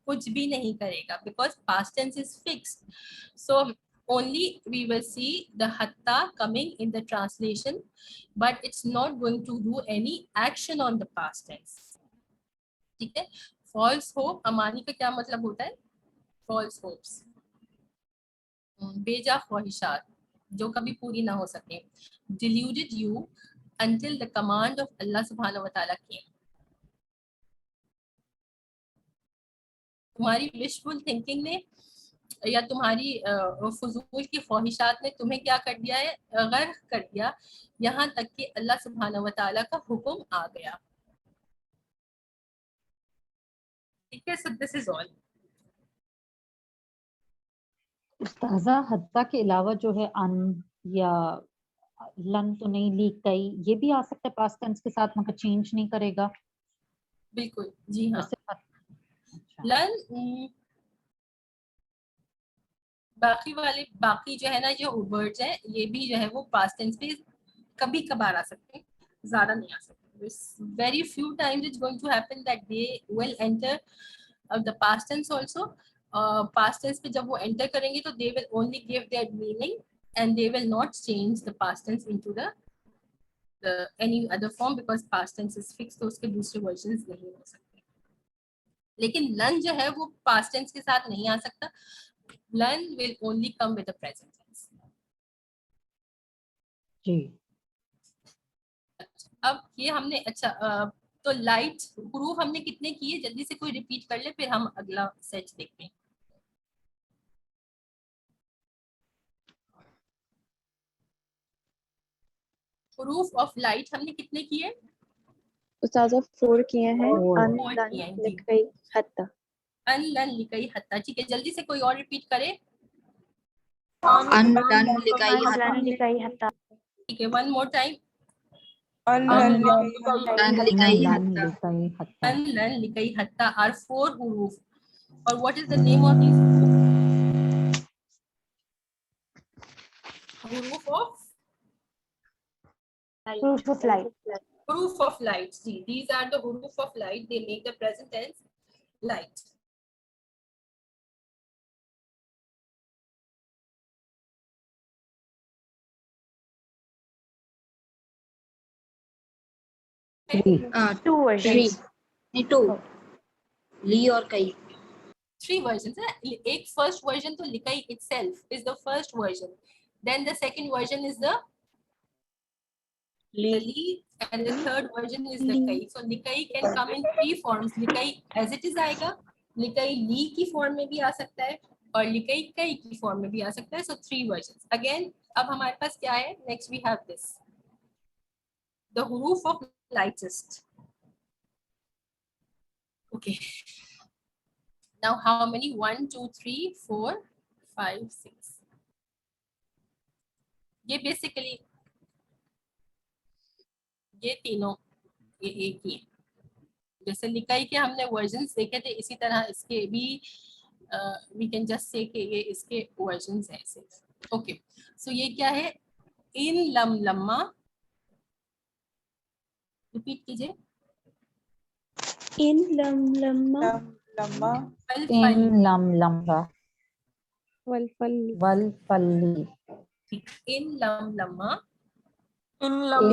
कुछ भी नहीं करेगा, because past tense is fixed. So only we will see the hatta coming in the translation, but it's not going to do any action on the past tense. ठीक है? False hope, अमानी का क्या मतलब होता है? False hopes, बेजा ख्वाहिशात जो कभी पूरी ना हो सके। Deluded you until the command of Allah subhanahu wa ta'ala came. तुम्हारी विशफुल थिंकिंग ने या तुम्हारी फजूल की ख्वाहिशात ने तुम्हें क्या कर दिया है, गर्क कर दिया, यहाँ तक कि अल्लाह सुब्हानहू व तआला का हुक्म आ गया। ठीक है, सो दिस इज ऑल। उस्ताजा हत्ता के अलावा जो है अन या लन तो नहीं, ली कई, ये भी आ सकता है पास्ट टेंस के साथ, मगर चेंज नहीं करेगा। बिल्कुल जी हाँ। अच्छा। लन बाकी जो है ना, जो वर्ड्स हैं ये भी जो है वो पास्ट टेंस पे कभी कभार आ सकते हैं, ज्यादा नहीं आ सकते। Very few times it's going to happen that they will enter the past tense also. Past tense पे जब वो एंटर करेंगे तो they will only give their meaning and they will not change the past tense into the any other form, because past tense is fix, तो उसके दूसरे versions नहीं हो सकते। लेकिन लन जो है वो पास्ट टेंस के साथ नहीं आ सकता, लन will only come with the present tense. जी। अब ये हमने तो लाइट प्रूफ हमने कितने किए, जल्दी से कोई रिपीट कर ले, फिर हम अगला सेट देखते हैं। प्रूफ ऑफ लाइट हमने कितने किए? उस्ताजा 4 किए हैं। अन Four लन किए हैं, जी। लिकई हत्ता। अन लन लिकई हत्ता, ठीक है, जल्दी से कोई और रिपीट करे। अन लन लिकई हत्ता। लन लिकई हत्ता। ठीक है, वन मोर टाइम। अन लन लिकई हत्ता। अन लन लिकई हत्ता आर 4 हुरूफ, और what is the name of these हुरूफ? Of Proof of light. proof of light. See, these are the huruf of light. They make the present tense light. Two versions. नहीं, to ली और कई। 3 versions है। एक first version तो लिकाई itself is the first version. Then the second version is the li, and the third version is the kai. So likai can come in 3 forms. Likai as it is आएगा, लिकाई ली की form में भी आ सकता है, और लिकाई कई की फॉर्म में भी आ सकता है। So 3 versions. Again, अब हमारे पास क्या है? Next we have this, the huruf of lightest. Okay. Now how many? 1, 2, 3, 4, 5, 6. ये बेसिकली ये तीनों ये एक ही है। जैसे लिकाई के हमने वर्जन्स देखे थे, इसी तरह इसके भी वी कैन जस्ट से कि ये इसके वर्जन्स हैं सिर्फ। ओके, सो ये क्या है? इन लम लम्मा, रिपीट कीजिए। इन लम लम्मा लम्मा इन लम लम्बा वल फल वल फल्ली। इन लम लम्मा इन लम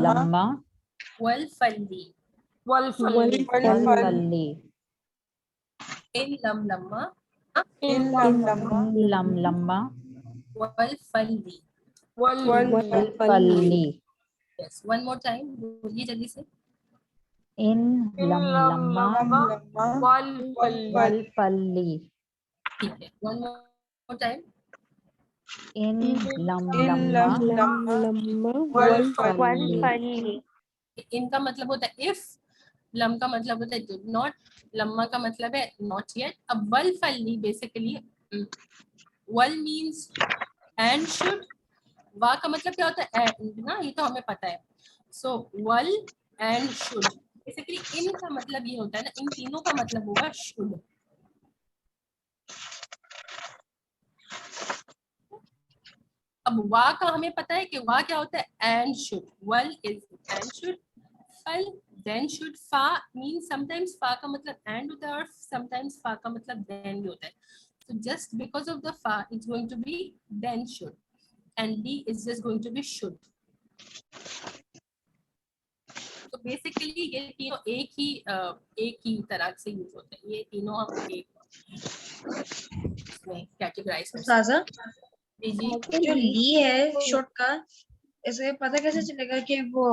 लम्मा वल फल्ली। वल फल्ली। वल फल्ली। इन लम लम्मा इन लम लम्मा लम लम्मा वल फली। वलफली। यस, वन मोर टाइम बोलिए जल्दी से। इन लम लम्मा वलफली। ठीक है, वन मोर टाइम। इन लम लम्मा वलफली। इनका मतलब होता है इफ, लम का मतलब होता है डिड नॉट, लम्मा का मतलब है नॉट येट। अब वल फली बेसिकली वल मींस एंड शुड, वा का मतलब क्या होता है एंड ना, ये तो हमें पता है। सो वल एंड शुड, बेसिकली इन का मतलब ये होता है ना, इन तीनों का मतलब होगा शुड। अब वा का हमें पता है कि वा क्या होता है एंड शुड, वल इज एंड शुड, फल देन शुड, फा मीन समटाइम्स फा का मतलब एंड होता है और समटाइम्स फा का मतलब देन भी होता है। So just because of the fa, it's going to be then should, and D is just going to be should. तो बेसिकली ये तीनों एक ही तरह से यूज होते हैं, ये तीनों हम एक इसमें कैटेगराइज कर सकते हैं। जी जी, जो ली है शुड का, इसे पता कैसे चलेगा कि वो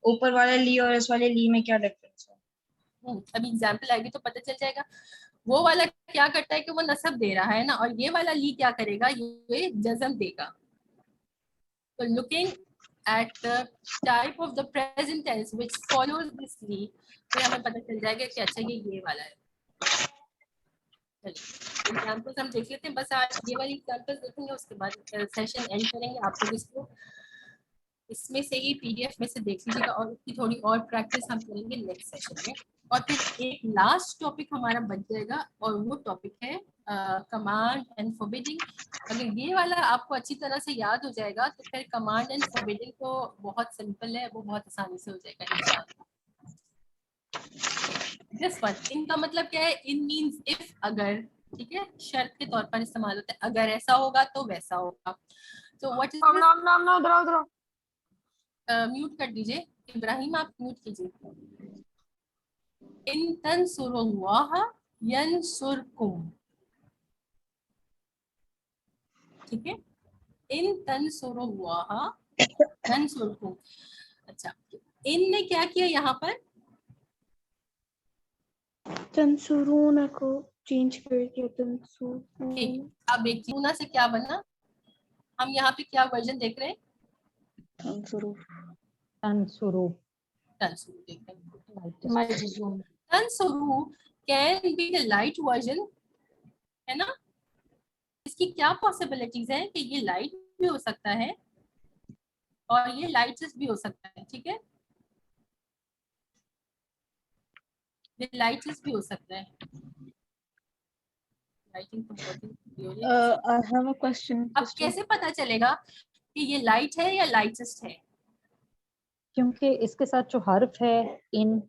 ऊपर वाले ली और इस वाले ली में क्या डिफरेंस है? अभी एग्जाम्पल आएगी तो पता चल जाएगा। वो वाला क्या करता है कि वो नसब दे रहा है ना, और ये वाला ली क्या करेगा, ये जज़म देगा। तो looking at the type of the present tense which follows this ली, फिर हमें पता चल जाएगा कि अच्छा ये वाला है। चलिए एग्जाम्पल्स हम देख लेते हैं, बस आज ये वाली एग्जाम्पल्स देखेंगे, उसके बाद सेशन एंड करेंगे। आप लोग इसको इसमें से ही पीडीएफ में से देख लीजिएगा और उसकी थोड़ी और प्रैक्टिस हम करेंगे नेक्स्ट सेशन में। और फिर एक लास्ट टॉपिक हमारा बच जाएगा और वो टॉपिक है कमांड एंड फॉरबिडिंग। अगर ये वाला आपको अच्छी तरह से याद हो जाएगा तो फिर कमांड एंड फॉरबिडिंग तो बहुत सिंपल है, वो बहुत आसानी से हो जाएगा इंशाल्लाह। दिस वन, इनका मतलब क्या है, इन मीन्स इफ, अगर, ठीक है, शर्त के तौर पर इस्तेमाल होता है, अगर ऐसा होगा तो वैसा होगा। तो व्हाट इज नाम म्यूट कर दीजिए इब्राहिम, आप म्यूट कीजिए। इन तंसुरुल्लाह यंसुरकुम, ठीक है, इन तंसुरुल्लाह यंसुरकुम। अच्छा, इन ने क्या किया यहाँ पर, तंसुरूना को चेंज करके तंसुरूना। ठीक। अब एक चूना से क्या बना, हम यहाँ पे क्या वर्जन देख रहे हैं, तंसुरू तंसुरू देख रहे हैं। तंसुरू can be the light version, है ना। इसकी क्या पॉसिबिलिटीज है कि ये लाइट भी हो सकता है और ये लाइटलेस भी हो सकता है, ठीक है, ये लाइटलेस भी हो सकता है। लाइटिंग तो बहुत ही हो रही है। I have a question. अब कैसे पता चलेगा कि ये लाइट है या लाइटेस्ट है, क्योंकि इसके साथ जो हर्फ है इन,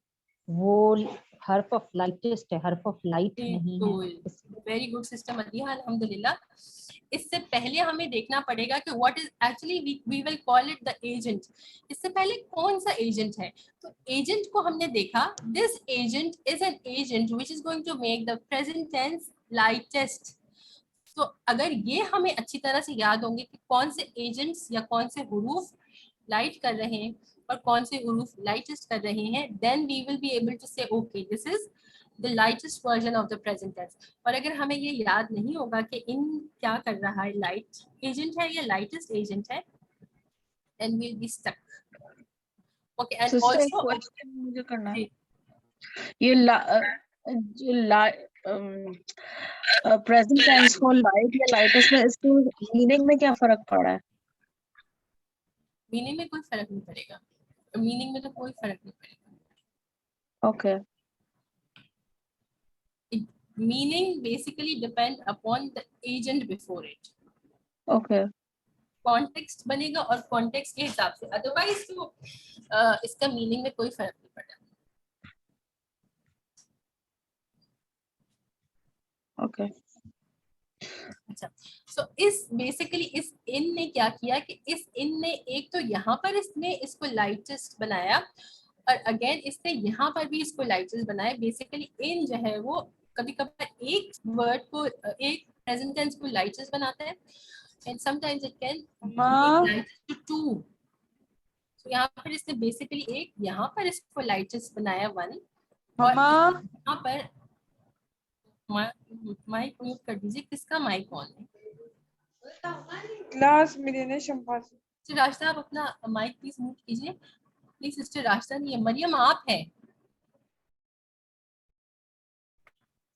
वो हर्फ ऑफ लाइटेस्ट है, हर्फ ऑफ लाइट नहीं है। वेरी गुड सिस्टम अदिया, अल्हम्दुलिल्लाह। इससे पहले हमें देखना पड़ेगा कि what is actually we will call it the agent. इससे पहले कौन सा एजेंट है, तो एजेंट को हमने देखा, this agent is an agent which is going to make the present tense lightest. तो अगर ये हमें अच्छी तरह से याद होंगे कि कौन से एजेंट्स या कौन से हुरूफ लाइट कर रहे हैं और कौन से हुरूफ लाइटेस्ट कर रहे हैं, then we will be able to say okay this is the lightest version of the present tense. और अगर हमें ये याद नहीं होगा कि इन क्या कर रहा है, लाइट एजेंट है या लाइटेस्ट एजेंट है, then we will be stuck. Okay, and also question मुझे करना है, ये प्रेजेंट टेंस को लाइट या लाइटेस्ट में इसके मीनिंग में क्या फर्क पड़ा है? मीनिंग में कोई फर्क नहीं पड़ेगा, मीनिंग में तो कोई फर्क नहीं पड़ेगा। Okay, meaning basically depend upon the agent before it. Okay, context बनेगा और कॉन्टेक्स्ट के हिसाब से, अदरवाइज तो इसका मीनिंग में कोई फर्क नहीं पड़ेगा। ओके, अच्छा, सो इस बेसिकली इस इन ने क्या किया कि इस इन ने एक तो यहाँ पर इसने इसको लाइटेस्ट बनाया और अगेन इसने यहाँ पर भी इसको लाइटेस्ट बनाया। बेसिकली इन जो है वो कभी कभी एक वर्ड को, एक प्रेजेंट टेंस को लाइटेस्ट बनाता है, and sometimes it can mamma make lightest to 2. तो यहाँ पर इसने बेसिकली एक यहाँ पर इसको lightest बनाया 1 और मम्मा यहाँ पर माइक म्यूट कर दीजिए। किसका माइक ऑन है? क्लास में देने शंपा से सिस्टर राशिदा आप अपना माइक प्लीज म्यूट कीजिए। प्लीज सिस्टर राशिदा नहीं है, मरियम आप है।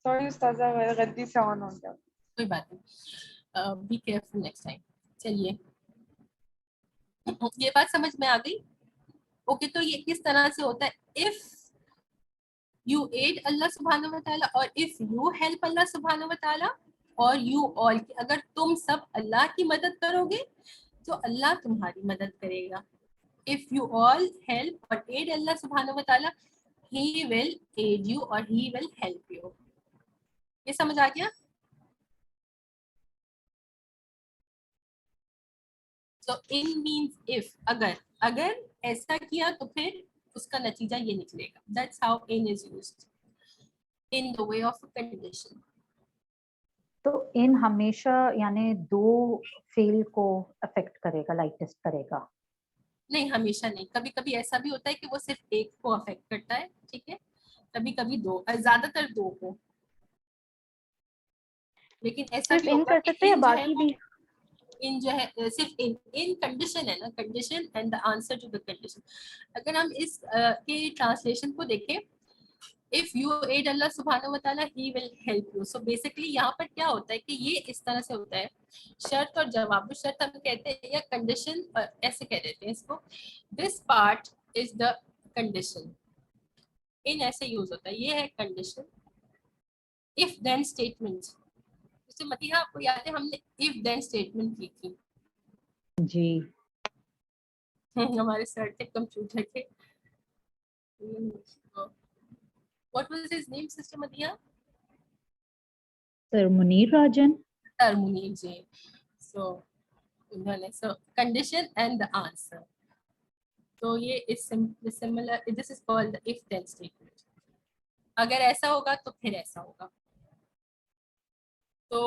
सॉरी उस्ताजा गलती से ऑन हो गया। कोई बात नहीं, बी केयरफुल नेक्स्ट टाइम। चलिए ये बात समझ में आ गई? ओके, तो ये किस तरह से होता है? इफ यू एड अल्लाह सुब्हानहू व तआला और इफ यू हेल्प अल्लाह सुब्हानहू व तआला और यू ऑल, अगर तुम सब अल्लाह की मदद करोगे तो अल्लाह तुम्हारी मदद करेगा। इफ यू ऑल हेल्प और एड अल्लाह सुब्हानहू व तआला, ही विल एड यू और ही विल हेल्प यू। ये समझ आ गया? So in means if, अगर ऐसा किया तो फिर उसका नतीजा ये निकलेगा। That's how in is used in the way of a condition. तो इन हमेशा यानी दो फेल को अफेक्ट करेगा, लाइटेस्ट करेगा? नहीं, हमेशा नहीं, कभी कभी ऐसा भी होता है कि वो सिर्फ एक को अफेक्ट करता है, ठीक है, कभी कभी दो, ज्यादातर दो को, लेकिन ऐसा सिर्फ भी इन होगा कर कि सकते हैं या इन जो है बाकी वो भी? इन जो है सिर्फ इन कंडीशन है ना, condition and the answer to the condition. अगर हम इस के ट्रांसलेशन को देखें, इफ यू एड अल्लाह सुब्हानहू व तआला he will help you. So basically यहाँ पर क्या होता है कि ये इस तरह से होता है, शर्त और जवाब। शर्त हम कहते हैं या कंडीशन ऐसे कह देते हैं इसको, this part is the condition. इन ऐसे यूज होता है, ये है कंडीशन। इफ देन स्टेटमेंट, जैसे मतीहा आपको याद है हमने इफ देन स्टेटमेंट की थी जी। हमारे सर थे कंप्यूटर के। What was his name, Sister Madiha? Sir Munir Rajan. Sir Munir ji. So condition and the answer. तो ये is similar. This is called the if then statement. अगर ऐसा होगा तो फिर ऐसा होगा। तो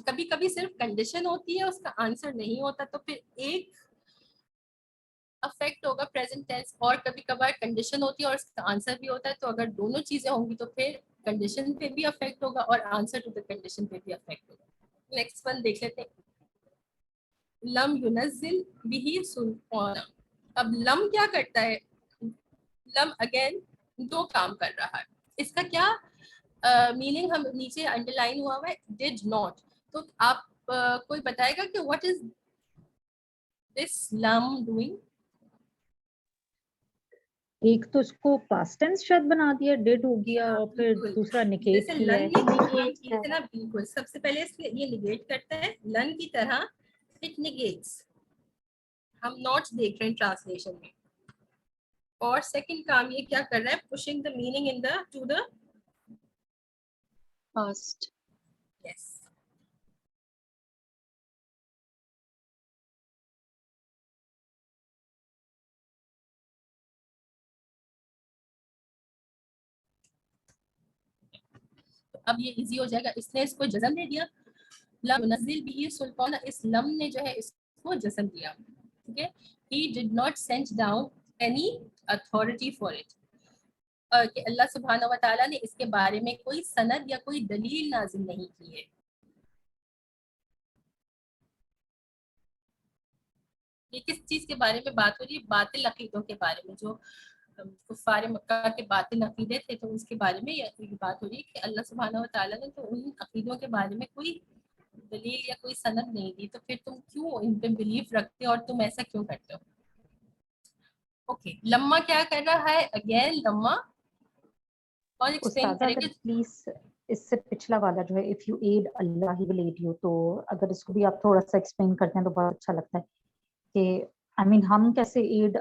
कभी कभी सिर्फ कंडीशन होती है, उसका आंसर नहीं होता, तो फिर एक अफेक्ट होगा प्रेजेंट टेंस, और कभी कभार कंडीशन होती है और उसका आंसर भी होता है। तो अगर दोनों चीजें होंगी तो फिर कंडीशन पे भी अफेक्ट होगा और आंसर टू द कंडीशन पे भी अफेक्ट होगा। नेक्स्ट वन देख लेते हैं, लम युनज़िल बिही सुल्ताना। अब लम क्या करता है? लम अगेन दो काम कर रहा है। इसका क्या मीनिंग हम नीचे अंडरलाइन हुआ है, डिड नॉट। तो आप कोई बताएगा कि what is this lump doing? एक तो उसको पास्ट टेंस शायद बना दिया, डिड हो गया, और फिर दूसरा निगेट जैसे किया लन है। ने निगेट ना, बिल्कुल सबसे पहले ये निगेट करता है लन की तरह, इट निगेट्स। हम नोट्स देख रहे हैं ट्रांसलेशन में। और सेकंड काम ये क्या कर रहा है? Pushing the meaning in the two the past. Yes. अब ये इजी हो जाएगा, इसने इसको जज़म दे दिया, लम युनज़िल बिही सुल्ताना, इस लम ने जो है इसको जज़म दिया, ठीक है। He did not send down any authority for it, कि अल्लाह सुब्हानहू व तआला ने इसके बारे में कोई सनद या कोई दलील नाज़िल नहीं की है। ये किस चीज के बारे में बात हो रही है? बातिल अकीदों के बारे में, जो कुफार मक्का के बातिल अकीदे थे, तो उसके बारे में ये बात हो रही है कि अल्लाह सुब्हानहू व तआला ने तो उन अकीदों के बारे में कोई दलील या कोई सनद नहीं दी, तो फिर तुम क्यों इन पे बिलीव रखते हो और तुम ऐसा क्यों करते हो? ओके, लम्मा क्या कर रहा है? अगेन लम्मा कौन एक्सप्लेन करेगा? प्लीज इससे पिछला वाला जो है, इफ यू एड अल्लाह ही विल एड यू, तो अगर इसको भी आप थोड़ा सा एक्सप्लेन करते हैं तो बहुत अच्छा लगता है कि आई मीन हम कैसे एड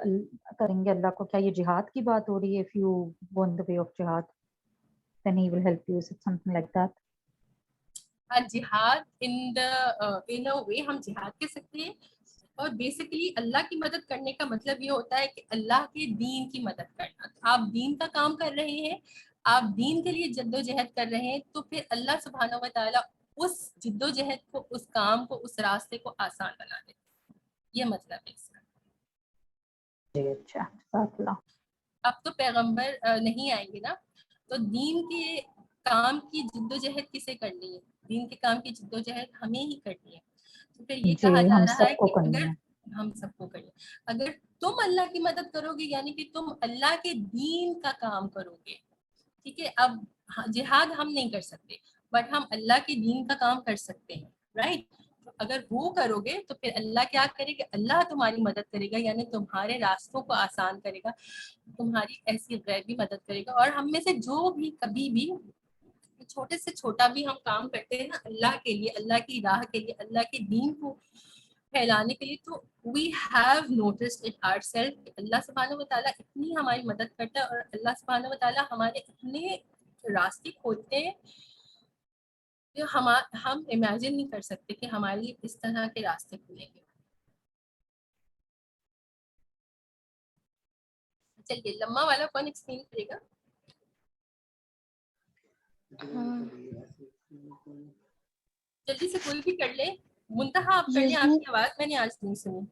करेंगे अल्लाह को? क्या ये जिहाद की बात हो रही है? If you go in the way of जिहाद then he will help you, is it something like that? जिहाद इन अ वे हम जिहाद कह सकते हैं। और बेसिकली अल्लाह की मदद करने का मतलब ये होता है कि अल्लाह के दीन की मदद करना। आप दीन का काम कर रहे हैं, आप दीन के लिए जद्दोजहद कर रहे हैं, तो फिर अल्लाह सुब्हानहू व तआला उस जिद्दोजहद को, उस काम को, उस रास्ते को आसान बना दे। ये मतलब है इसका। अच्छा, जज़ाकल्लाह। अब तो पैगंबर नहीं आएंगे ना, तो दीन के काम की जिद्दोजहद किसे करनी है? दीन के काम की जिद्दोजहद हमें ही करनी है। तो फिर ये जी, कहा जा हम रहा है सबको कि करनी अगर है। हम सबको करिए, अगर तुम अल्लाह की मदद करोगे, यानी कि तुम अल्लाह के दीन का काम करोगे, ठीक है। अब जिहाद हम नहीं कर सकते, बट हम अल्लाह के दीन का काम कर सकते हैं, राइट। तो अगर वो करोगे तो फिर अल्लाह क्या करेगा? अल्लाह तुम्हारी मदद करेगा, यानी तुम्हारे रास्तों को आसान करेगा, तुम्हारी ऐसी गैबी मदद करेगा। और हम में से जो भी कभी भी छोटे से छोटा भी हम काम करते हैं ना अल्लाह के लिए, अल्लाह की राह के लिए, अल्लाह के दीन को फैलाने के लिए, तो we have noticed it ourselves, अल्लाह सुब्हानहू व तआला इतनी हमारी मदद करता है और अल्लाह सुब्हानहू व तआला हमारे इतने रास्ते खोलते हैं जो हम इमेजिन नहीं कर सकते कि हमारे लिए इस तरह के रास्ते खुलेंगे। चलिए, लम्मा वाला कौन एक्सप्लेन करेगा? जल्दी से कोई भी कर ले, मुंतहा आप कर ले, आपकी आवाज मैंने आज नहीं सुनी।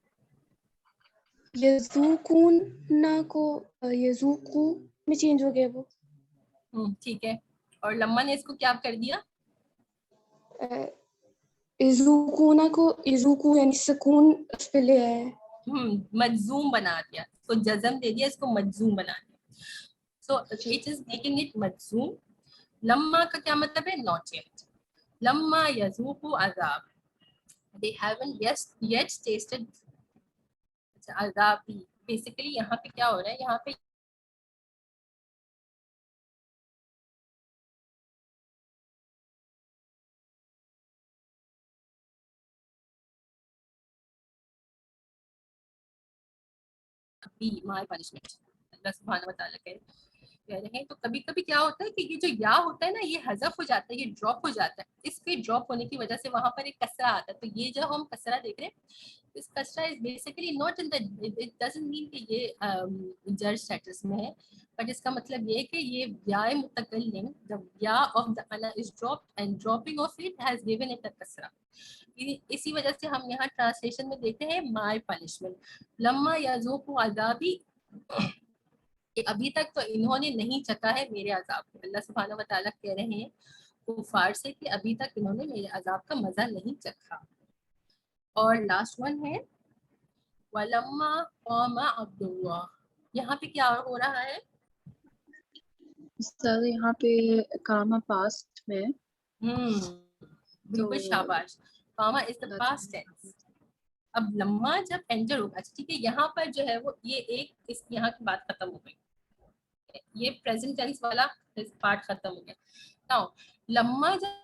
यज़ूकून ना को यज़ूकू में चेंज हो गया वो। ठीक है, और लम्मा ने इसको क्या कर दिया? यज़ूकूना को यज़ूकू यानी सुकून उस पे ले आया है। मजजूम बना दिया, तो जज़म दे दिया, इसको मजजूम बना दिया। So it is making it मजजूम। लम्मा का क्या मतलब है? Not yet. लम्मा यज़ूकू अज़ाब, they haven't yet tasted अज़ाब। बेसिकली यहाँ पे क्या हो रहा है? यहाँ पे माय पनिशमेंट, अल्लाह सुब्हानहू व तआला कह रहे हैं। तो कभी कभी क्या होता है कि ये जो या होता है ना, ये हज़फ हो जाता है, ये ड्रॉप हो जाता है। इसके ड्रॉप होने की वजह से वहां पर एक कसरा आता है। तो ये जो हम कसरा देख रहे हैं, this kasra is basically not in the, it doesn't mean कि ये जर स्टेटस में है, बट इसका मतलब ये है कि ये व्याय मुतकल्लिम, the या of the ana is dropped and dropping of it has given it a kasra। इसी वजह से हम यहाँ ट्रांसलेशन में देखते हैं माय पनिशमेंट, लम्मा यज़ूकु अज़ाबी, कि अभी तक तो इन्होंने नहीं चखा है मेरे अजाब को। अल्लाह सुब्हानहू व तआला कह रहे हैं कुफार से कि अभी तक इन्होंने मेरे अजाब का मजा नहीं चखा। और लास्ट वन है वलम्मा क़ामा अब्दुल्लाह, यहाँ पे क्या हो रहा है? सर यहाँ पे कामा पास्ट में, बिल्कुल शाबाश, कामा इज द पास्ट टेंस। अब लम्मा जब एंटर होगा, ठीक है, यहाँ पर जो है वो ये एक इस यहाँ की बात खत्म हो गई, ये प्रेजेंट टेंस वाला पार्ट खत्म हो गया। नाउ लम्मा जब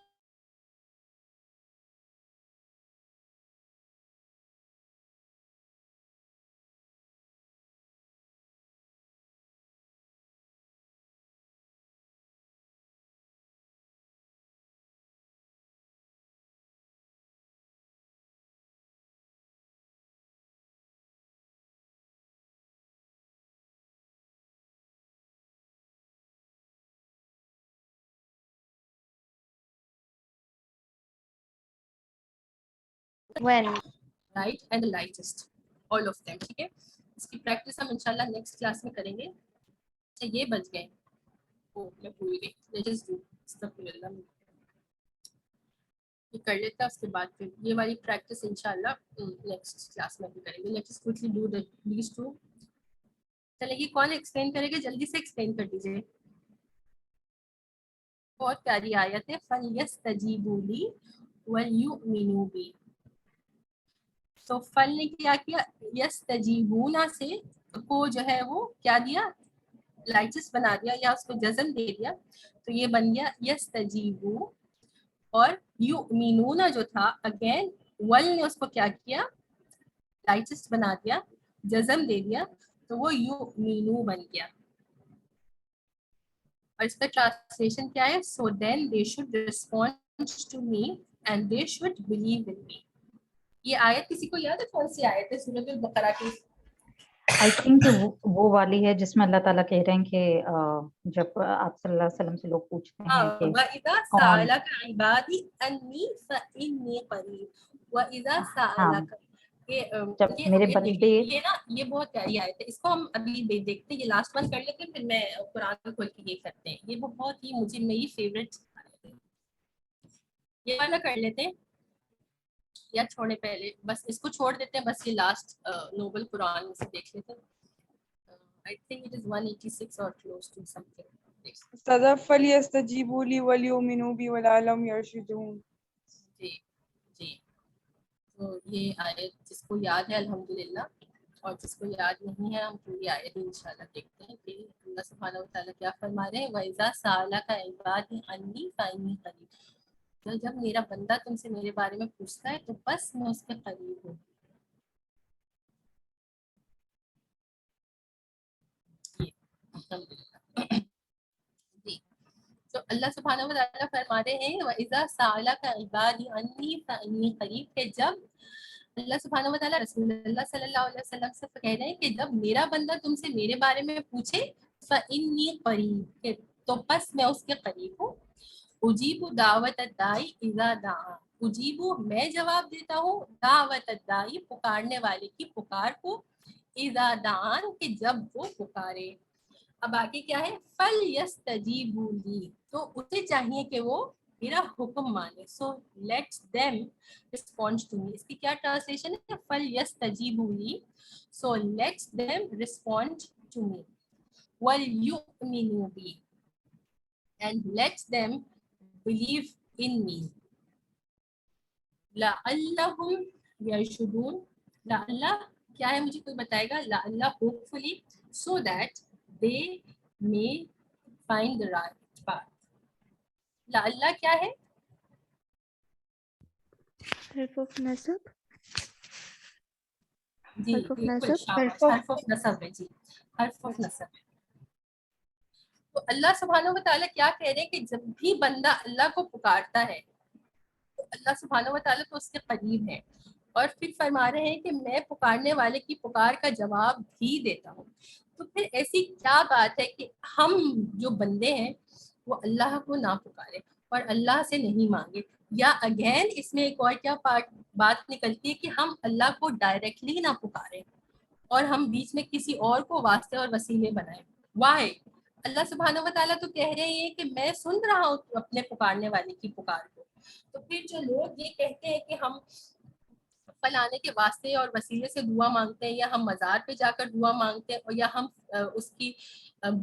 when right and lightest, all of them, ठीक है। इसकी प्रैक्टिस हम इंशाल्लाह नेक्स्ट क्लास में करेंगे। अच्छा ये बच गए, ओ मैं भूल गई, लेट्स जस्ट डू अस्तगफिरुल्लाह, ये कर लेता, उसके बाद फिर ये वाली प्रैक्टिस इंशाल्लाह नेक्स्ट क्लास में भी करेंगे। Let's just quickly do these two. चलिए, कौन एक्सप्लेन करेगा? जल्दी से एक्सप्लेन कर दीजिए। बहुत प्यारी आयत है, फलयस्तजीबू ली वलयुमिनू बी। तो फल ने क्या किया? यस्तजीबूना से को जो है वो क्या दिया? लाइटिस बना दिया या उसको जज़म दे दिया, तो ये बन गया यस्तजीबू। और युमिनूना जो था, अगेन वल ने उसको क्या किया? लाइटिस बना दिया, जज़म दे दिया, तो वो युमिनू बन गया। और इसका ट्रांसलेशन क्या है? So then they should respond to me and they should believe in me. ये आयत किसी को याद है कौन सी आयत है? सूरह अल बकरा की आई थिंक वो वाली है जिसमें अल्लाह ताला कह रहे हैं कि जब आप सल्लल्लाहु अलैहि वसल्लम से लोग पूछते हैं कि वइज़ा कौन, सअलक इबादी अन्नी फइन्नी करीब वइज़ा हाँ, सअलक जब ये मेरे ये बंदे, ये ना ये बहुत प्यारी आयत है। इसको हम अभी देखते हैं, ये लास्ट वन कर लेते हैं, फिर मैं कुरान खोल के ये करते हैं। ये बहुत ही मुझे मेरी फेवरेट आयत है। ये वाला कर लेते हैं या छोड़े पहले, बस इसको छोड़ देते हैं, बस ये लास्ट नोबल कुरान में से देख लेते हैं। आई थिंक इट इज 186 और क्लोज टू समथिंग। उस्ताजा फलियस्तजीबू ली वलियुमिनू बी वलअल्लहुम यरशुदून। जी जी, तो ये आयत जिसको याद है अल्हम्दुलिल्लाह, और जिसको याद नहीं है हम पूरी आयत इंशाल्लाह देखते हैं कि अल्लाह सुब्हानहू व तआला क्या फरमा रहे हैं। वइज़ा सअलका इबादी अन्नी फइन्नी करीब, तो जब मेरा बंदा तुमसे मेरे बारे में पूछता है तो बस मैं उसके करीब हूँ। जी, तो अल्लाह सुब्हानहू व तआला फरमा रहे हैं वइज़ा सअलका इबादी अन्नी फइन्नी करीब, के जब अल्लाह सुब्हानहू व तआला रसूलुल्लाह सल्लल्लाहु अलैहि वसल्लम से कह रहे हैं कि जब मेरा बंदा तुमसे मेरे बारे में पूछे फइन्नी करीब, तो बस मैं उसके करीब हूँ। उजीबु दावत दाई इज़ा दाआ, उजीबु मैं जवाब देता हूँ, दावत दाई पुकारने वाले की पुकार को, इज़ा दान कि जब वो पुकारे। अब आगे क्या है, फल यस्तजीबू ली, तो उसे चाहिए कि वो मेरा हुक्म माने। So let's them respond to me, इसकी क्या ट्रांसलेशन है, फल यस्तजीबू ली, so let's them respond to me, वल युमिनु बी, and let's them believe in me, लअल्लहुम यरशुदून, लअल्ला क्या है मुझे कोई बताएगा, लअल्ला hopefully, so that they may find the right path। लअल्ला क्या है, हर्फ ऑफ नसब, जी हर्फ ऑफ बिल्कुल, नसब, शाबाश, हर्फ ऑफ नसब है जी, हर्फ ऑफ नसब है। तो अल्लाह सुब्हानहू व तआला क्या कह रहे हैं कि जब भी बंदा अल्लाह को पुकारता है तो अल्लाह सुब्हानहू व तआला तो उसके करीब है, और फिर फरमा रहे हैं कि मैं पुकारने वाले की पुकार का जवाब भी देता हूँ। तो फिर ऐसी क्या बात है कि हम जो बंदे हैं वो अल्लाह को ना पुकारे और अल्लाह से नहीं मांगे, या अगेन इसमें एक और क्या बात निकलती है कि हम अल्लाह को डायरेक्टली ना पुकारें और हम बीच में किसी और को वास्ते और वसीले बनाएं। वाई, अल्लाह सुब्हानहू व तआला तो कह रहे हैं कि मैं सुन रहा हूँ अपने पुकारने वाले की पुकार को। तो फिर जो लोग ये कहते हैं कि हम फलाने के वास्ते और वसीले से दुआ मांगते हैं, या हम मज़ार पे जाकर दुआ मांगते हैं, और या हम उसकी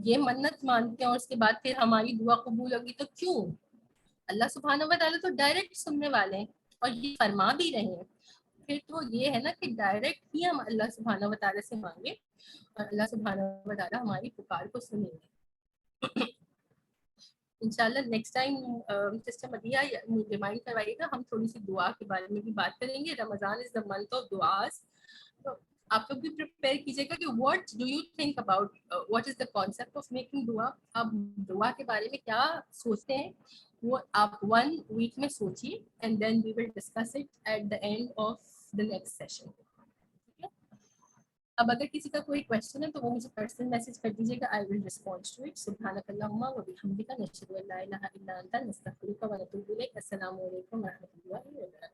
ये मन्नत मानते हैं और उसके बाद फिर हमारी दुआ कबूल होगी, तो क्यों? अल्लाह सुब्हानहू व तआला तो डायरेक्ट सुनने वाले हैं और ये फरमा भी रहे हैं। फिर तो ये है ना कि डायरेक्ट ही हम अल्लाह सुब्हानहू व तआला से मांगे और अल्लाह सुब्हानहू व तआला हमारी पुकार को सुनेंगे। इंशाल्लाह नेक्स्ट टाइम सिस्टर मदिया रिमाइंड करवाइएगा, हम थोड़ी सी दुआ के बारे में भी बात करेंगे। Ramzan is the month of दुआस, तो आप लोग भी प्रिपेयर कीजिएगा कि what do you think about what is the concept of making दुआ। आप दुआ के बारे में क्या सोचते हैं वो आप 1 वीक में सोचिए, and then we will discuss it at the end of the next session. अब अगर किसी का कोई क्वेश्चन है तो वो मुझे पर्सनल मैसेज कर दीजिएगा, I will respond to it. सुब्हानकल्लाहुम्मा व बिहम्दिका नशहदु अन ला इलाहा इल्ला अंता नस्तगफिरुका व नतूबु इलैक। अस्सलामु अलैकुम व रहमतुल्लाहि व बरकातुहू।